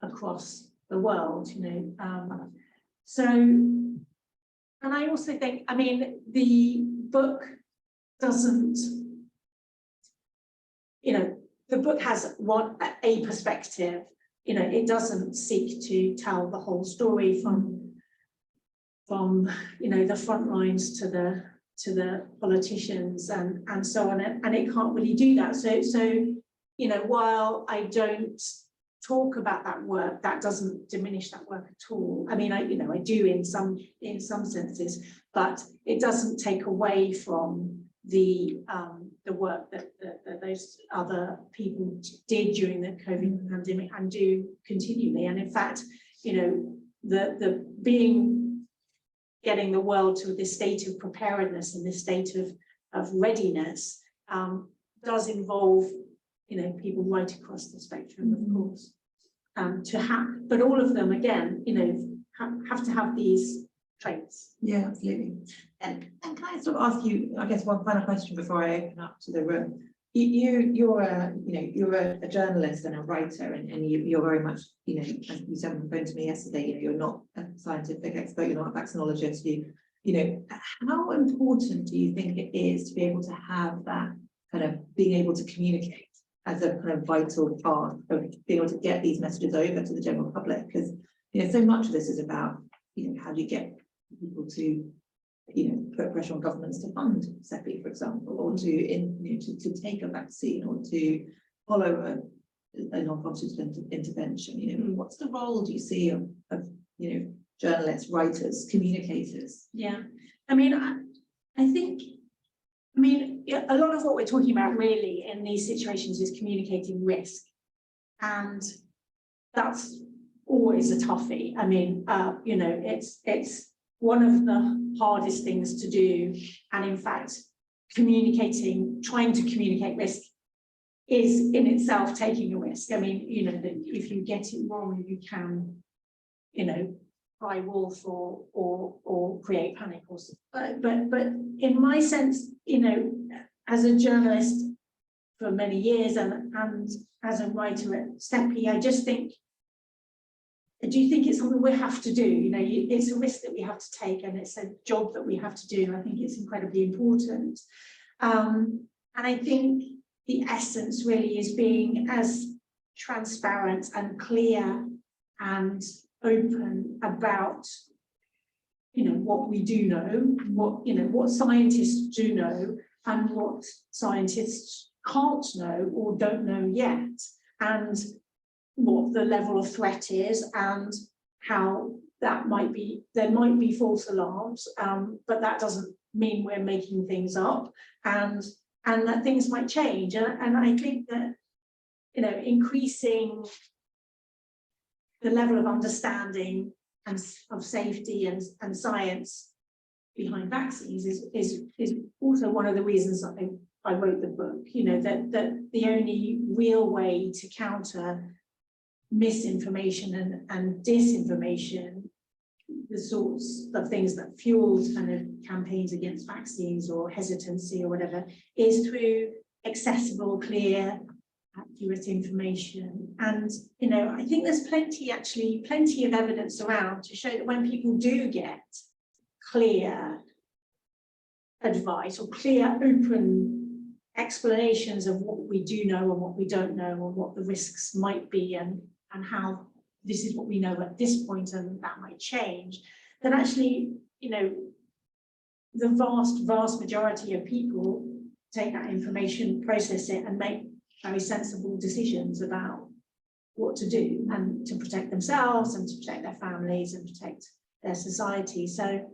across the world, you know. So, and I also think, I mean, the book doesn't, you know, the book has a perspective, you know, it doesn't seek to tell the whole story from from, you know, the front lines to the politicians and so on, and it can't really do that. So you know, while I don't talk about that work, that doesn't diminish that work at all. I mean, I do in some senses, but it doesn't take away from the work that those other people did during the COVID pandemic and do continually. And in fact, you know, the getting the world to this state of preparedness and this state of readiness does involve, you know, people right across the spectrum, of course, but all of them, again, you know, have to have these traits. Yeah, absolutely. And can I sort of ask you, I guess, one final question before I open up to the room? You're a journalist and a writer, and you're very much, you know, as you said on the phone to me yesterday, you know, you're not a scientific expert, you're not a vaccinologist. You know, how important do you think it is to be able to have that kind of being able to communicate as a kind of vital part of being able to get these messages over to the general public? Because, you know, so much of this is about, you know, how do you get people to, you know, put pressure on governments to fund CEPI, for example, or to take a vaccine, or to follow a non-partisan intervention. You know, what's the role do you see of you know, journalists, writers, communicators? Yeah, I mean, I think, I mean, a lot of what we're talking about really in these situations is communicating risk, and that's always a toughie. I mean, you know, it's one of the hardest things to do, and in fact, trying to communicate risk is in itself taking a risk. I mean, you know, that if you get it wrong, you can, you know, cry wolf or create panic, or but in my sense, you know, as a journalist for many years and as a writer at CEPI, I do think it's something we have to do. You know, it's a risk that we have to take, and it's a job that we have to do. I think it's incredibly important. And I think the essence really is being as transparent and clear and open about, you know, what we do know, what scientists do know, and what scientists can't know or don't know yet, and what the level of threat is, and how that might be, there might be false alarms, but that doesn't mean we're making things up, and that things might change. And I think that, you know, increasing the level of understanding and of safety and science behind vaccines is also one of the reasons I wrote the book. You know, that the only real way to counter misinformation and disinformation, the sorts of things that fueled kind of campaigns against vaccines or hesitancy or whatever, is through accessible, clear, accurate information. And, you know, I think there's plenty of evidence around to show that when people do get clear advice or clear, open explanations of what we do know and what we don't know, and what the risks might be, and how this is what we know at this point and that might change, then actually, you know, the vast majority of people take that information, process it, and make very sensible decisions about what to do, and to protect themselves and to protect their families and protect their society. So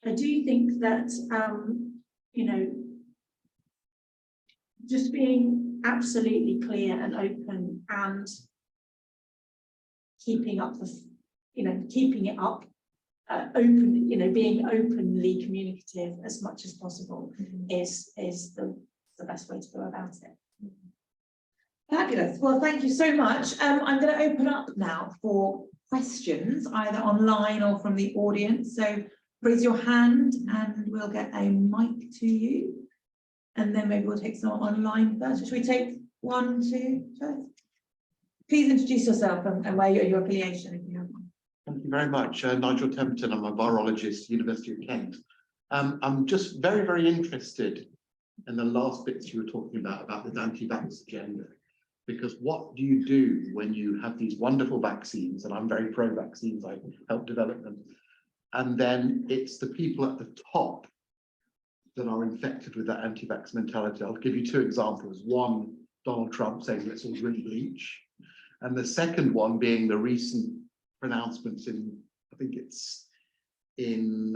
I do think that, you know, just being absolutely clear and open, and keeping up the, you know, keeping it up, open, you know, being openly communicative as much as possible is the best way to go about it. Fabulous. Well, thank you so much. I'm going to open up now for questions, either online or from the audience. So raise your hand and we'll get a mic to you. And then maybe we'll take some online first. Should we take 1, 2 first? Please introduce yourself and where your affiliation, if you have one. Thank you very much. Nigel Templeton, I'm a virologist, University of Kent. I'm just very, very interested in the last bits you were talking about this anti-vax agenda. Because what do you do when you have these wonderful vaccines, and I'm very pro-vaccines, I helped develop them, And then it's the people at the top that are infected with that anti-vax mentality. I'll give you two examples. One, Donald Trump saying let's all drink bleach. And the second one being the recent pronouncements in, I think it's in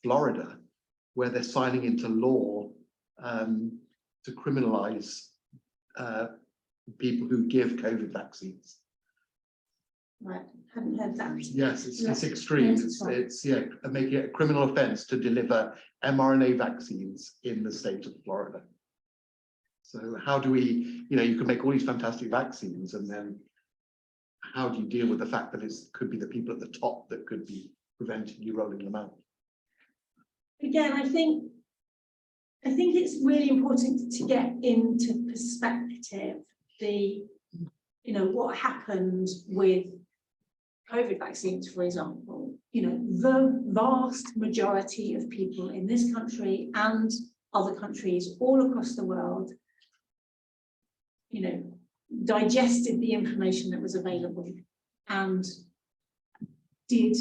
Florida, where they're signing into law to criminalize people who give COVID vaccines. Right, hadn't heard that. Yes, it's extreme. It's yeah, making it a criminal offence to deliver mRNA vaccines in the state of Florida. So how do we, you can make all these fantastic vaccines, and then how do you deal with the fact that it could be the people at the top that could be preventing you rolling them out? Again, I think it's really important to get into perspective what happened with COVID vaccines, for example. The vast majority of people in this country and other countries all across the world, digested the information that was available and did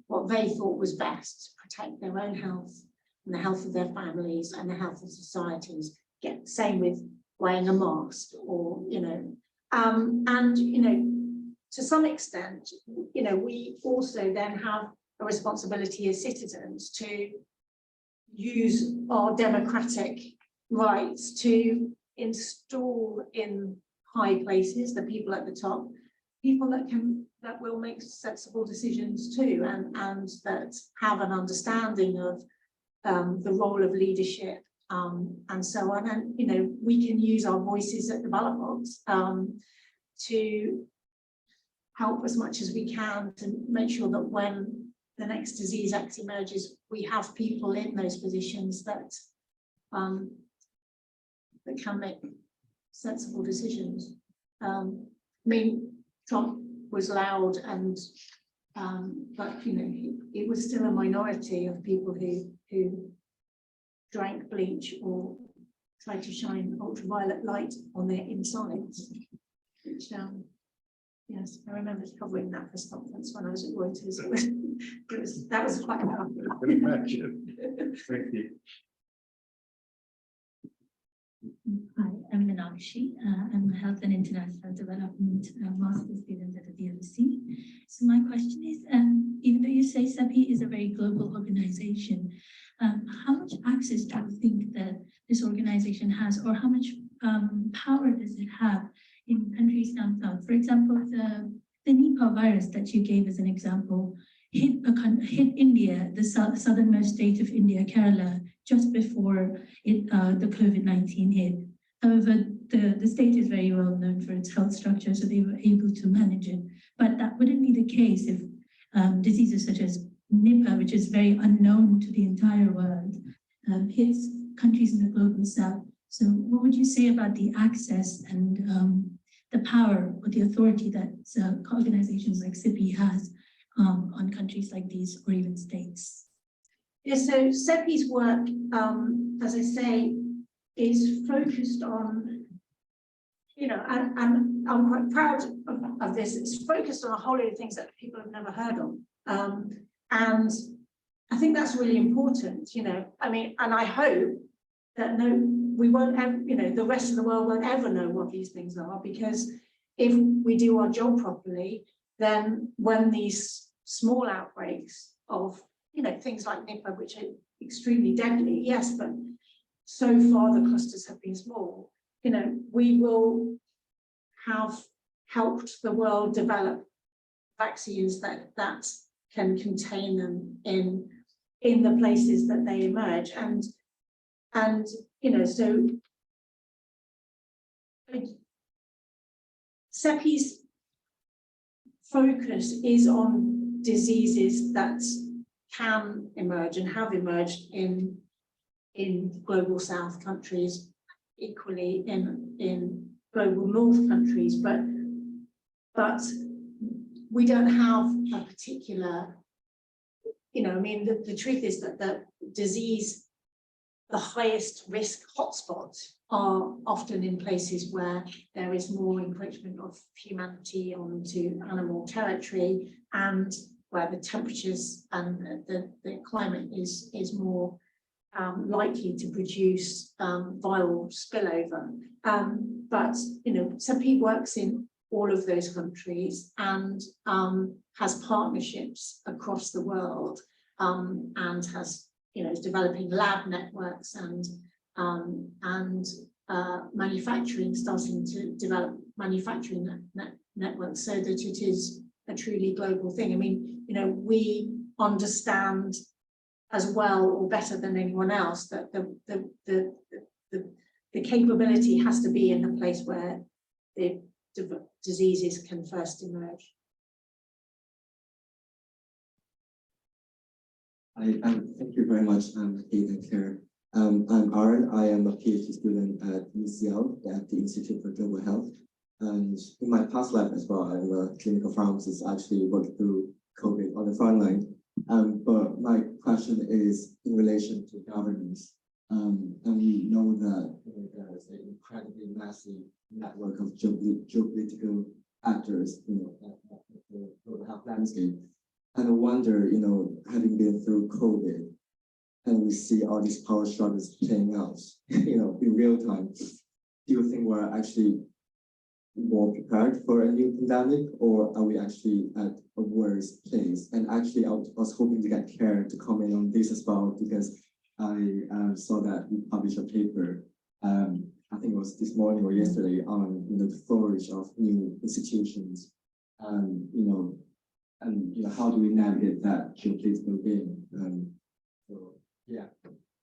what they thought was best to protect their own health and the health of their families and the health of societies. Same with wearing a mask, or to some extent, we also then have a responsibility as citizens to use our democratic rights to install in high places the people at the top, people that will make sensible decisions too, and that have an understanding of the role of leadership and so on. And we can use our voices at the ballot box to help as much as we can to make sure that when the next Disease X emerges, we have people in those positions that can make sensible decisions. Trump was loud, and but it was still a minority of people who drank bleach or tried to shine ultraviolet light on their insides. Which yes, I remember covering that press conference when I was at Reuters. That was quite powerful. I can imagine. Thank you. Hi, I'm Meenakshi. I'm a Health and International Development Master's student at the DLC. So my question is, even though you say CEPI is a very global organization, how much access do you think that this organization has, or how much power does it have in countries down south? For example, the Nipah virus that you gave as an example hit India, the southernmost state of India, Kerala, just before the COVID-19 hit. However, the state is very well known for its health structure, so they were able to manage it. But that wouldn't be the case if diseases such as Nipah, which is very unknown to the entire world, hits countries in the global south. So what would you say about the access and the power or the authority that organizations like CEPI has on countries like these, or even states? Yeah, so CEPI's work, as I say, is focused on, and I'm quite proud of this, it's focused on a whole lot of things that people have never heard of. And I think that's really important, and I hope that we won't ever, the rest of the world won't ever know what these things are, because if we do our job properly, then when these small outbreaks of, things like Nipah, which are extremely deadly, yes, but so far the clusters have been small, we will have helped the world develop vaccines that can contain them in the places that they emerge. And so CEPI's focus is on diseases that can emerge and have emerged in global south countries, equally in global north countries, but we don't have a particular, the truth is that the disease, the highest risk hotspots are often in places where there is more encroachment of humanity onto animal territory, and where the temperatures and the climate is more likely to produce viral spillover. But CEPI works in all of those countries and has partnerships across the world, and has is developing lab networks and manufacturing, starting to develop manufacturing networks, so that it is a truly global thing. I mean, we understand as well or better than anyone else that the capability has to be in the place where the diseases can first emerge. Thank you very much, Kate and Clare. I'm Aaron. I am a PhD student at UCL at the Institute for Global Health. And in my past life as well, I'm a clinical pharmacist, actually worked through COVID on the front line. But my question is in relation to governance. And we know that there is an incredibly massive network of geopolitical actors, in the global health landscape. And I wonder, having been through COVID, and we see all these power struggles playing out, in real time, do you think we're actually more prepared for a new pandemic, or are we actually at a worse place? And actually, I was hoping to get Clare to comment on this as well, because I saw that you published a paper, I think it was this morning or yesterday, on the flourish of new institutions, and how do we navigate that geopolitical game? So yeah.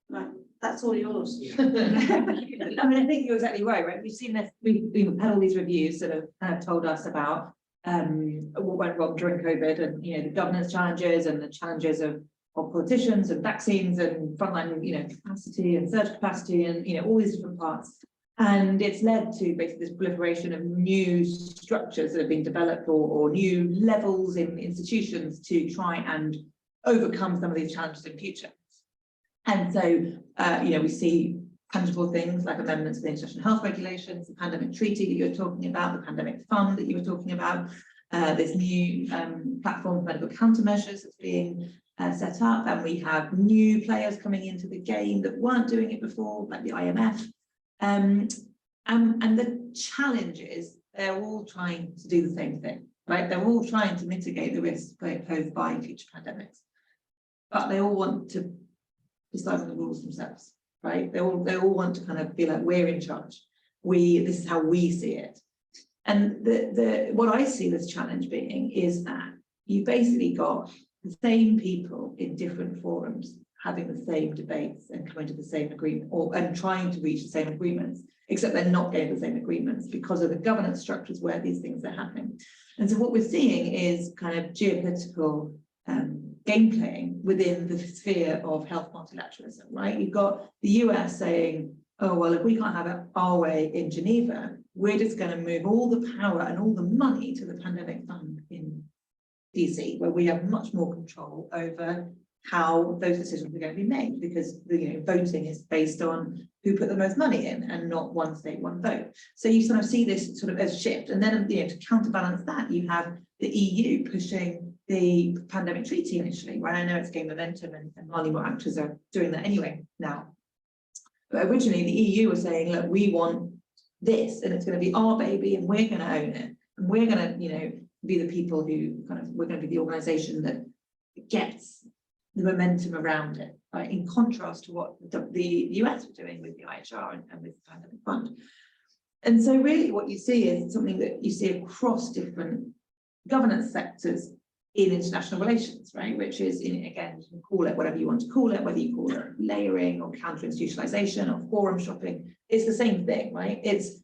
Right, that's all yours. I mean, I think you're exactly right? We've seen this, we've had all these reviews that have told us about what went wrong during COVID, and the governance challenges and the challenges of politicians and vaccines and frontline capacity and surge capacity and all these different parts. And it's led to basically this proliferation of new structures that have been developed, or new levels in institutions to try and overcome some of these challenges in future. And so, we see tangible things like amendments to the international health regulations, the pandemic treaty that you were talking about, the pandemic fund that you were talking about, this new platform for medical countermeasures that's being set up, and we have new players coming into the game that weren't doing it before, like the IMF. And the challenge is they're all trying to do the same thing, right? They're all trying to mitigate the risks posed by future pandemics, but they all want to decide on the rules themselves, right? They all want to kind of be like, we're in charge. This is how we see it. And what I see this challenge being is that you basically got the same people in different forums having the same debates and coming to the same agreement, and trying to reach the same agreements, except they're not getting the same agreements because of the governance structures where these things are happening. And so what we're seeing is kind of geopolitical game playing within the sphere of health multilateralism, right? You've got the US saying, oh, well, if we can't have it our way in Geneva, we're just going to move all the power and all the money to the pandemic fund in DC, where we have much more control over how those decisions are going to be made, because voting is based on who put the most money in and not one state, one vote. So you sort of see this sort of as a shift. And then to counterbalance that, you have the EU pushing the pandemic treaty initially, right? I know it's gained momentum, and many more actors are doing that anyway now. But originally the EU was saying, look, we want this, and it's going to be our baby, and we're going to own it, and we're going to be the people who we're going to be the organization that gets the momentum around it, right? In contrast to what the US were doing with the IHR and with the pandemic fund. And so really what you see is something that you see across different governance sectors in international relations, right? Which is, again, you can call it whatever you want to call it, whether you call it layering or counter-institutionalization or forum shopping, it's the same thing, right? It's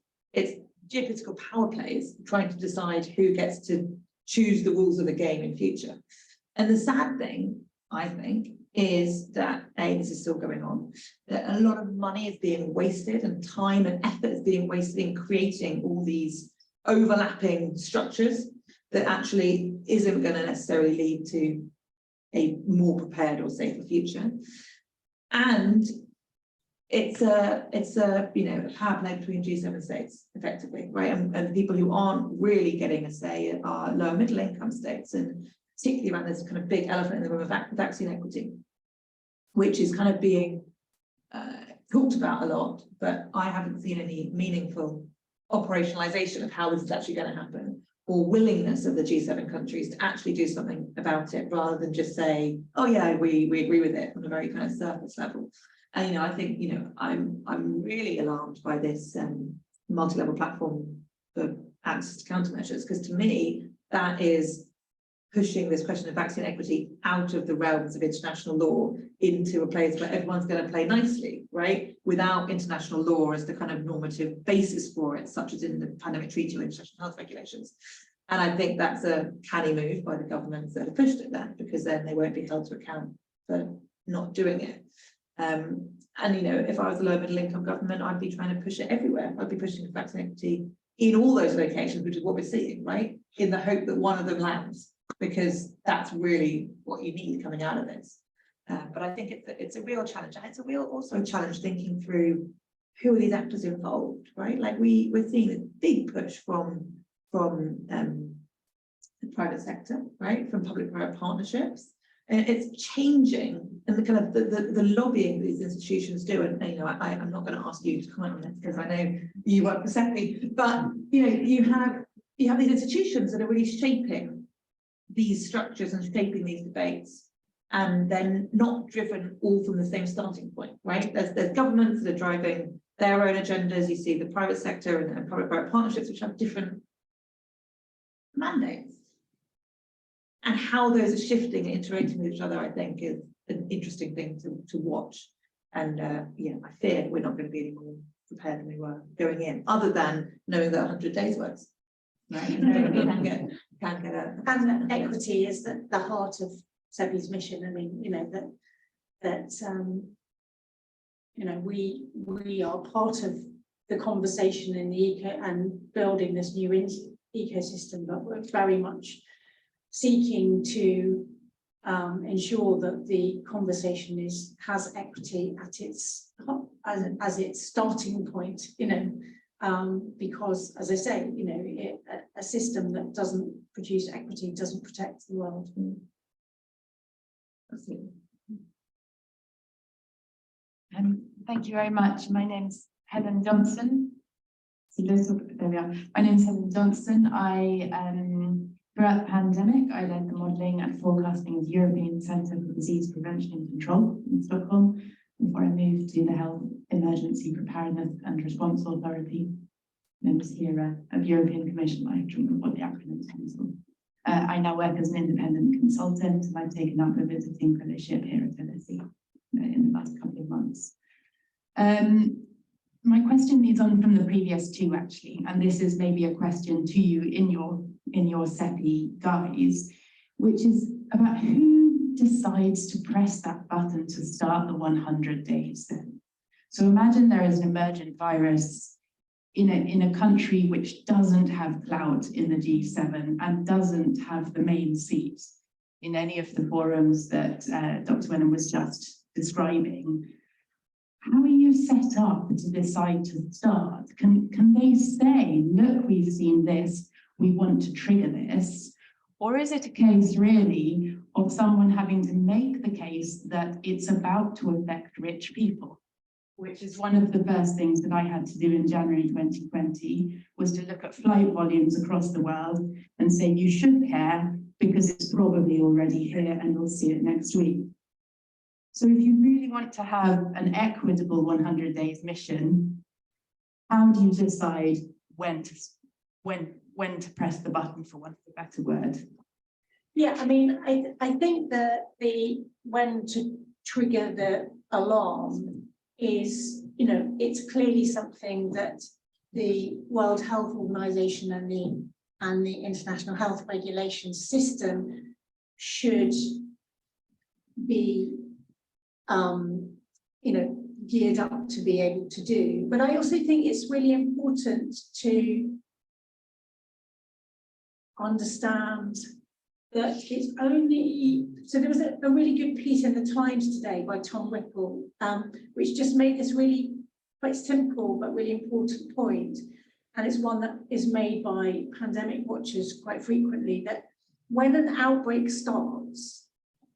geopolitical power plays trying to decide who gets to choose the rules of the game in future. And the sad thing, I think, is that this is still going on, that a lot of money is being wasted and time and effort is being wasted in creating all these overlapping structures that actually isn't going to necessarily lead to a more prepared or safer future. And it's a power play between G7 states, effectively, right? And people who aren't really getting a say are lower middle income states. And particularly around this kind of big elephant in the room of vaccine equity, which is kind of being talked about a lot, but I haven't seen any meaningful operationalization of how this is actually going to happen, or willingness of the G7 countries to actually do something about it, rather than just say, oh yeah, we agree with it on a very kind of surface level. And, you know, I think, you know, I'm really alarmed by this multi-level platform for access to countermeasures, because to me, that is pushing this question of vaccine equity out of the realms of international law into a place where everyone's going to play nicely, right? Without international law as the kind of normative basis for it, such as in the pandemic treaty or international health regulations. And I think that's a canny move by the governments that have pushed it there, because then they won't be held to account for not doing it. And, you know, if I was a low middle income government, I'd be trying to push it everywhere. I'd be pushing for vaccine equity in all those locations, which is what we're seeing, right? In the hope that one of them lands, because that's really what you need coming out of this. But I think it's a real challenge, and it's a real also challenge thinking through who are these actors involved, right? Like we're seeing a big push from the private sector, right? From public-private partnerships. And it's changing, and the kind of the lobbying these institutions do. And you know, I'm not going to ask you to comment on this because I know you work for CEPI, but you know, you have these institutions that are really shaping these structures and shaping these debates, and then not driven all from the same starting point, right? There's governments that are driving their own agendas. You see the private sector and public-private partnerships, which have different mandates. And how those are shifting and interacting with each other, I think, is an interesting thing to watch. And yeah, I fear we're not going to be any more prepared than we were going in, other than knowing that 100 days works. Right? And equity is the heart of CEPI's mission. I mean, you know, that you know, we are part of the conversation in the eco and building this new ecosystem, but we're very much seeking to ensure that the conversation has equity at its as its starting point, you know, because as I say, you know, a system that doesn't produce equity doesn't protect the world. Thank you very much. My name's Helen Johnson. There we are. My name's Helen Johnson. Throughout the pandemic, I led the modelling and forecasting of the European Centre for Disease Prevention and Control in Stockholm before I moved to the Health Emergency Preparedness and Response Authority, known as HERA, of the European Commission. I don't know what the acronym stands for. I now work as an independent consultant, and I've taken up a visiting fellowship here at LSE in the last couple of months. My question is on from the previous two, actually, and this is maybe a question to you in your CEPI guise, which is about who decides to press that button to start the 100 days then. So imagine there is an emergent virus in a country which doesn't have clout in the G7 and doesn't have the main seat in any of the forums that Dr. Wenham was just describing. How are you set up to decide to start? Can they say, look, we've seen this, we want to trigger this? Or is it a case really of someone having to make the case that it's about to affect rich people? Which is one of the first things that I had to do in January 2020, was to look at flight volumes across the world and say, you should care because it's probably already here and we'll see it next week. So if you really want to have an equitable 100 days mission, how do you decide when to press the button, for want of a better word? Yeah, I mean, I think that when to trigger the alarm is, you know, it's clearly something that the World Health Organization and the International Health Regulation system should be you know, geared up to be able to do. But I also think it's really important to understand that it's only, so there was a really good piece in the Times today by Tom Whipple, which just made this really quite simple but really important point. And it's one that is made by pandemic watchers quite frequently, that when an outbreak starts,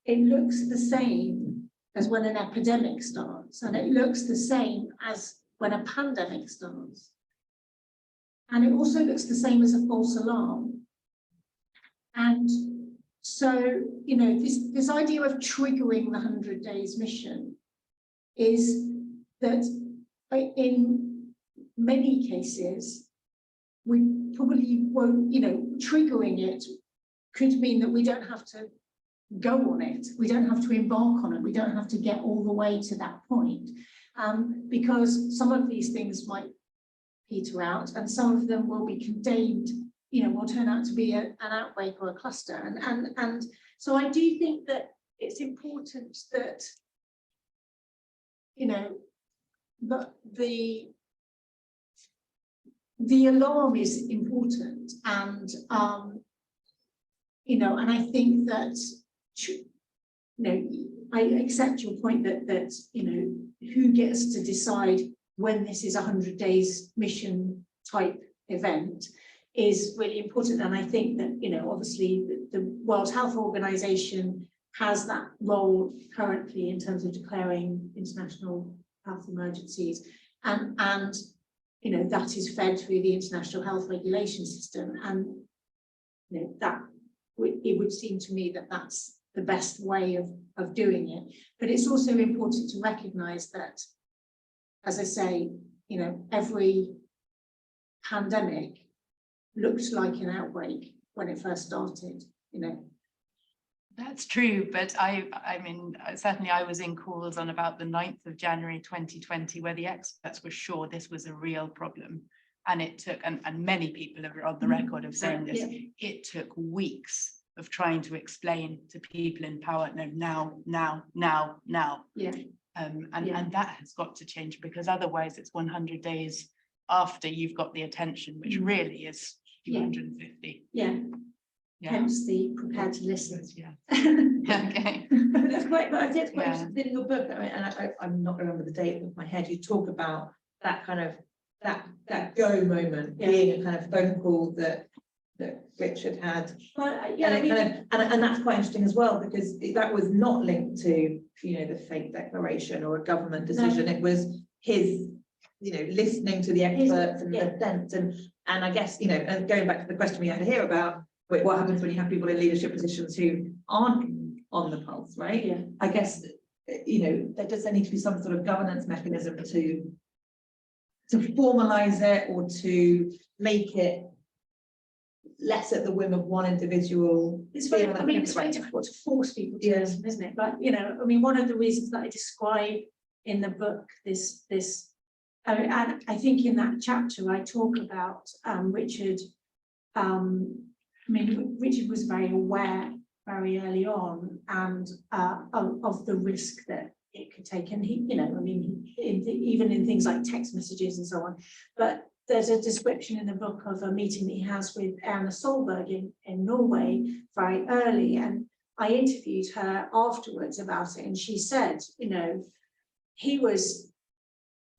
it looks the same as when an epidemic starts, and it looks the same as when a pandemic starts. And it also looks the same as a false alarm. And so, you know, this idea of triggering the 100 days mission is that in many cases, we probably won't, you know, triggering it could mean that we don't have to go on it. We don't have to embark on it. We don't have to get all the way to that point, because some of these things might peter out and some of them will be contained, you know, will turn out to be an outbreak or a cluster. And so I do think that it's important that, you know, the alarm is important, and you know, and I think that, you know, I accept your point that you know, who gets to decide when this is a 100 days mission type event is really important. And I think that, you know, obviously the World Health Organization has that role currently in terms of declaring international health emergencies, and you know, that is fed through the international health regulation system, and you know, that it would seem to me that that's the best way of doing it. But it's also important to recognize that, as I say, you know, every pandemic looked like an outbreak when it first started, you know. That's true, but I mean, certainly I was in calls on about the 9th of January 2020, where the experts were sure this was a real problem. And it took, and many people are on the record of saying this, it took weeks of trying to explain to people in power, no, now. Yeah. And that has got to change, because otherwise it's 100 days after you've got the attention, which really is 250. Yeah. Hence the prepared to listen. Yeah. Okay. But that's quite, but I think it's quite interesting in your book. I mean, and I'm not remember the date of my head. You talk about that kind of that go moment being a kind of phone call that Richard had. But and that's quite interesting as well, because that was not linked to, you know, the fake declaration or a government decision. No. It was his, you know, listening to the experts and the sense, and I guess, you know, and going back to the question we had here about what happens when you have people in leadership positions who aren't on the pulse, right? Yeah. I guess, you know, there does need to be some sort of governance mechanism to formalize it, or to make it less at the whim of one individual. It's very, I mean, it's very difficult to force people to listen, isn't it? But, you know, I mean, one of the reasons that I describe in the book this, and I think in that chapter I talk about Richard. I mean, Richard was very aware very early on, and of the risk that it could take, and he, you know, I mean, even in things like text messages and so on. But there's a description in the book of a meeting that he has with Erna Solberg in Norway very early, and I interviewed her afterwards about it, and she said, you know, he was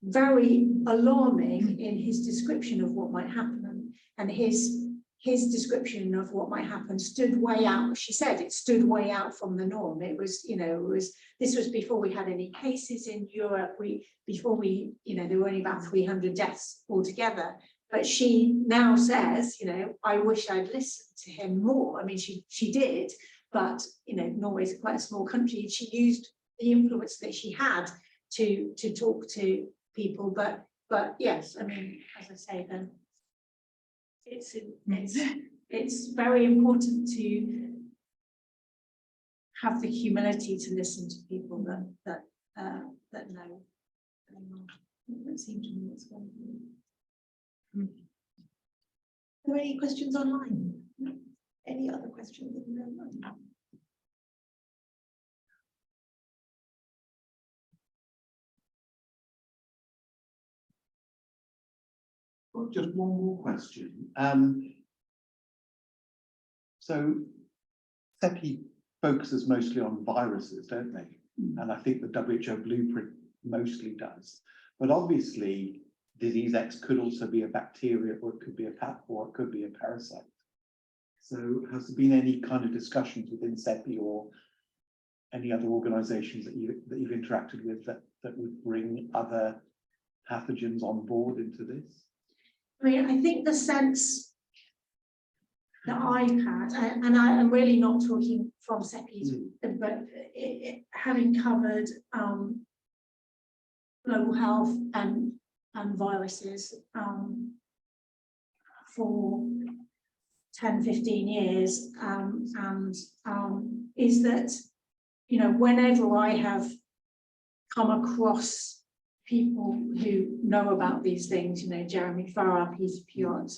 very alarming in his description of what might happen, and his description of what might happen stood way out. She said it stood way out from the norm. It was, you know, this was before we had any cases in Europe. Before we, you know, there were only about 300 deaths altogether. But she now says, you know, I wish I'd listened to him more. I mean, she did, but you know, Norway's quite a small country. She used the influence that she had to talk to people. But yes, I mean, as I say, then. It's very important to have the humility to listen to people that know. That seems to me what's going on. Are there any questions online? Any other questions? Well, just one more question. So CEPI focuses mostly on viruses, don't they? And I think the WHO blueprint mostly does. But obviously, disease X could also be a bacteria, or it could be a parasite. So has there been any kind of discussions within CEPI or any other organisations that you've interacted with that would bring other pathogens on board into this? I mean, I think the sense that I've had, and I am really not talking from CEPI, but having covered global health and viruses for 10, 15 years, is that, you know, whenever I have come across people who know about these things, you know, Jeremy Farrar, Peter Piot,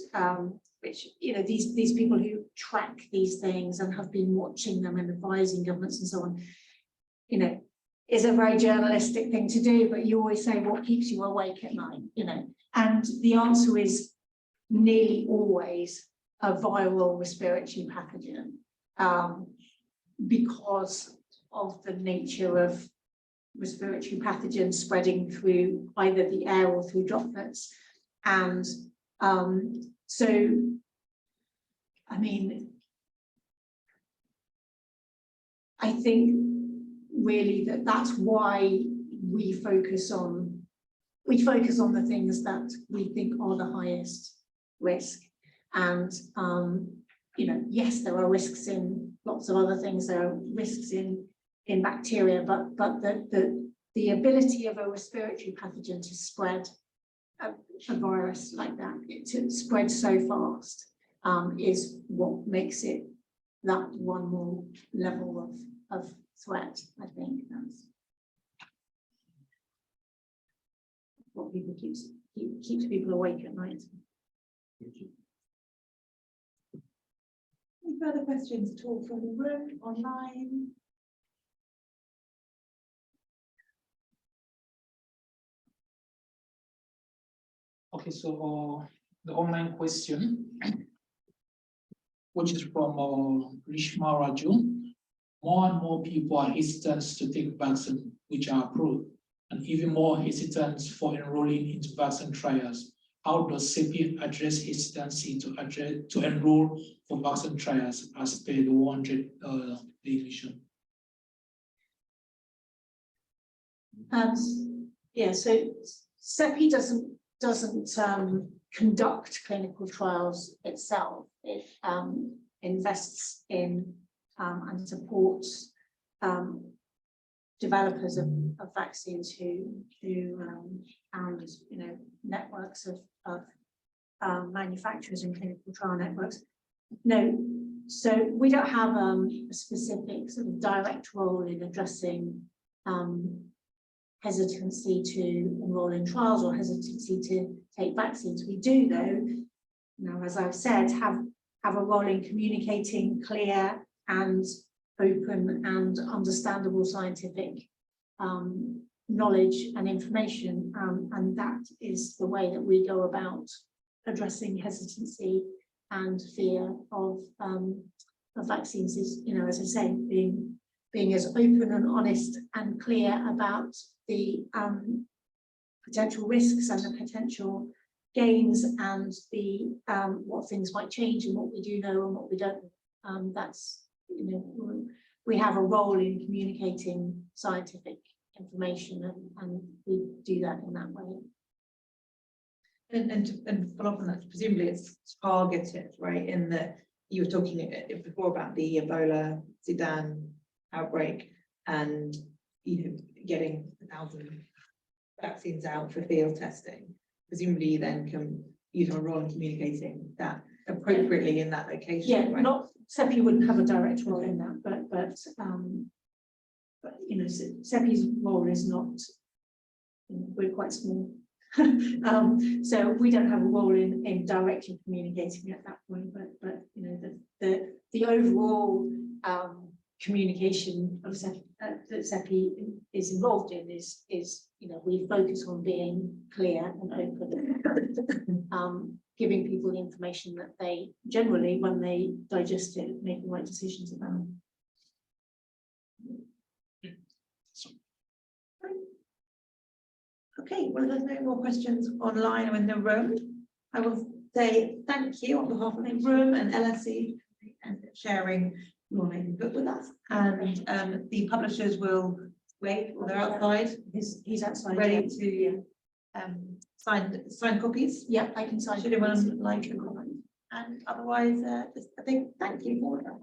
which, you know, these people who track these things and have been watching them and advising governments and so on, you know, is a very journalistic thing to do, but you always say, what keeps you awake at night, you know? And the answer is nearly always a viral respiratory pathogen, because of the nature of respiratory pathogens spreading through either the air or through droplets. And so, I mean, I think really that's why we focus on the things that we think are the highest risk. And you know, yes, there are risks in lots of other things. There are risks in bacteria, but the ability of a respiratory pathogen to spread a virus like that, to spread so fast, is what makes it that one more level of threat. I think that's what people keeps people awake at night. Any further questions at all from the room, online? Okay, so the online question, which is from Rishma Raju. More and more people are hesitant to take vaccines which are approved, and even more hesitant for enrolling into vaccine trials. How does CEPI address hesitancy to enroll for vaccine trials as per the 100-day mission? Yeah, so CEPI doesn't conduct clinical trials itself. It invests in and supports developers of vaccines who and, you know, networks of manufacturers and clinical trial networks. No, so we don't have a specific sort of direct role in addressing hesitancy to enroll in trials or hesitancy to take vaccines. We do, though, you know, as I've said, have a role in communicating clear and open and understandable scientific knowledge and information, and that is the way that we go about addressing hesitancy and fear of vaccines. Is, you know, as I say, being as open and honest and clear about the potential risks and the potential gains and the what things might change and what we do know and what we don't. That's, you know, we have a role in communicating scientific information, and we do that in that way. And follow up on that, presumably it's targeted, right? In that you were talking before about the Ebola Sudan outbreak, and, you know, getting 1,000 vaccines out for field testing. Presumably you then can use a role in communicating that appropriately in that location. Yeah, right? not CEPI wouldn't have a direct role in that, but you know, CEPI's role is not, you know, we're quite small. So we don't have a role in directly communicating at that point, but you know, the overall communication of CEPI, that CEPI is involved in is, you know, we focus on being clear and open, giving people the information that they generally, when they digest it, make the right decisions about. Okay, well, there's no more questions online or in the room. I will say thank you on behalf of the room and LSE sharing your latest book with us. And the publishers will wait, they're outside, He's outside. ready to sign copies. Yeah, I can sign. Should anyone like a comment? And otherwise, just I think thank you for that.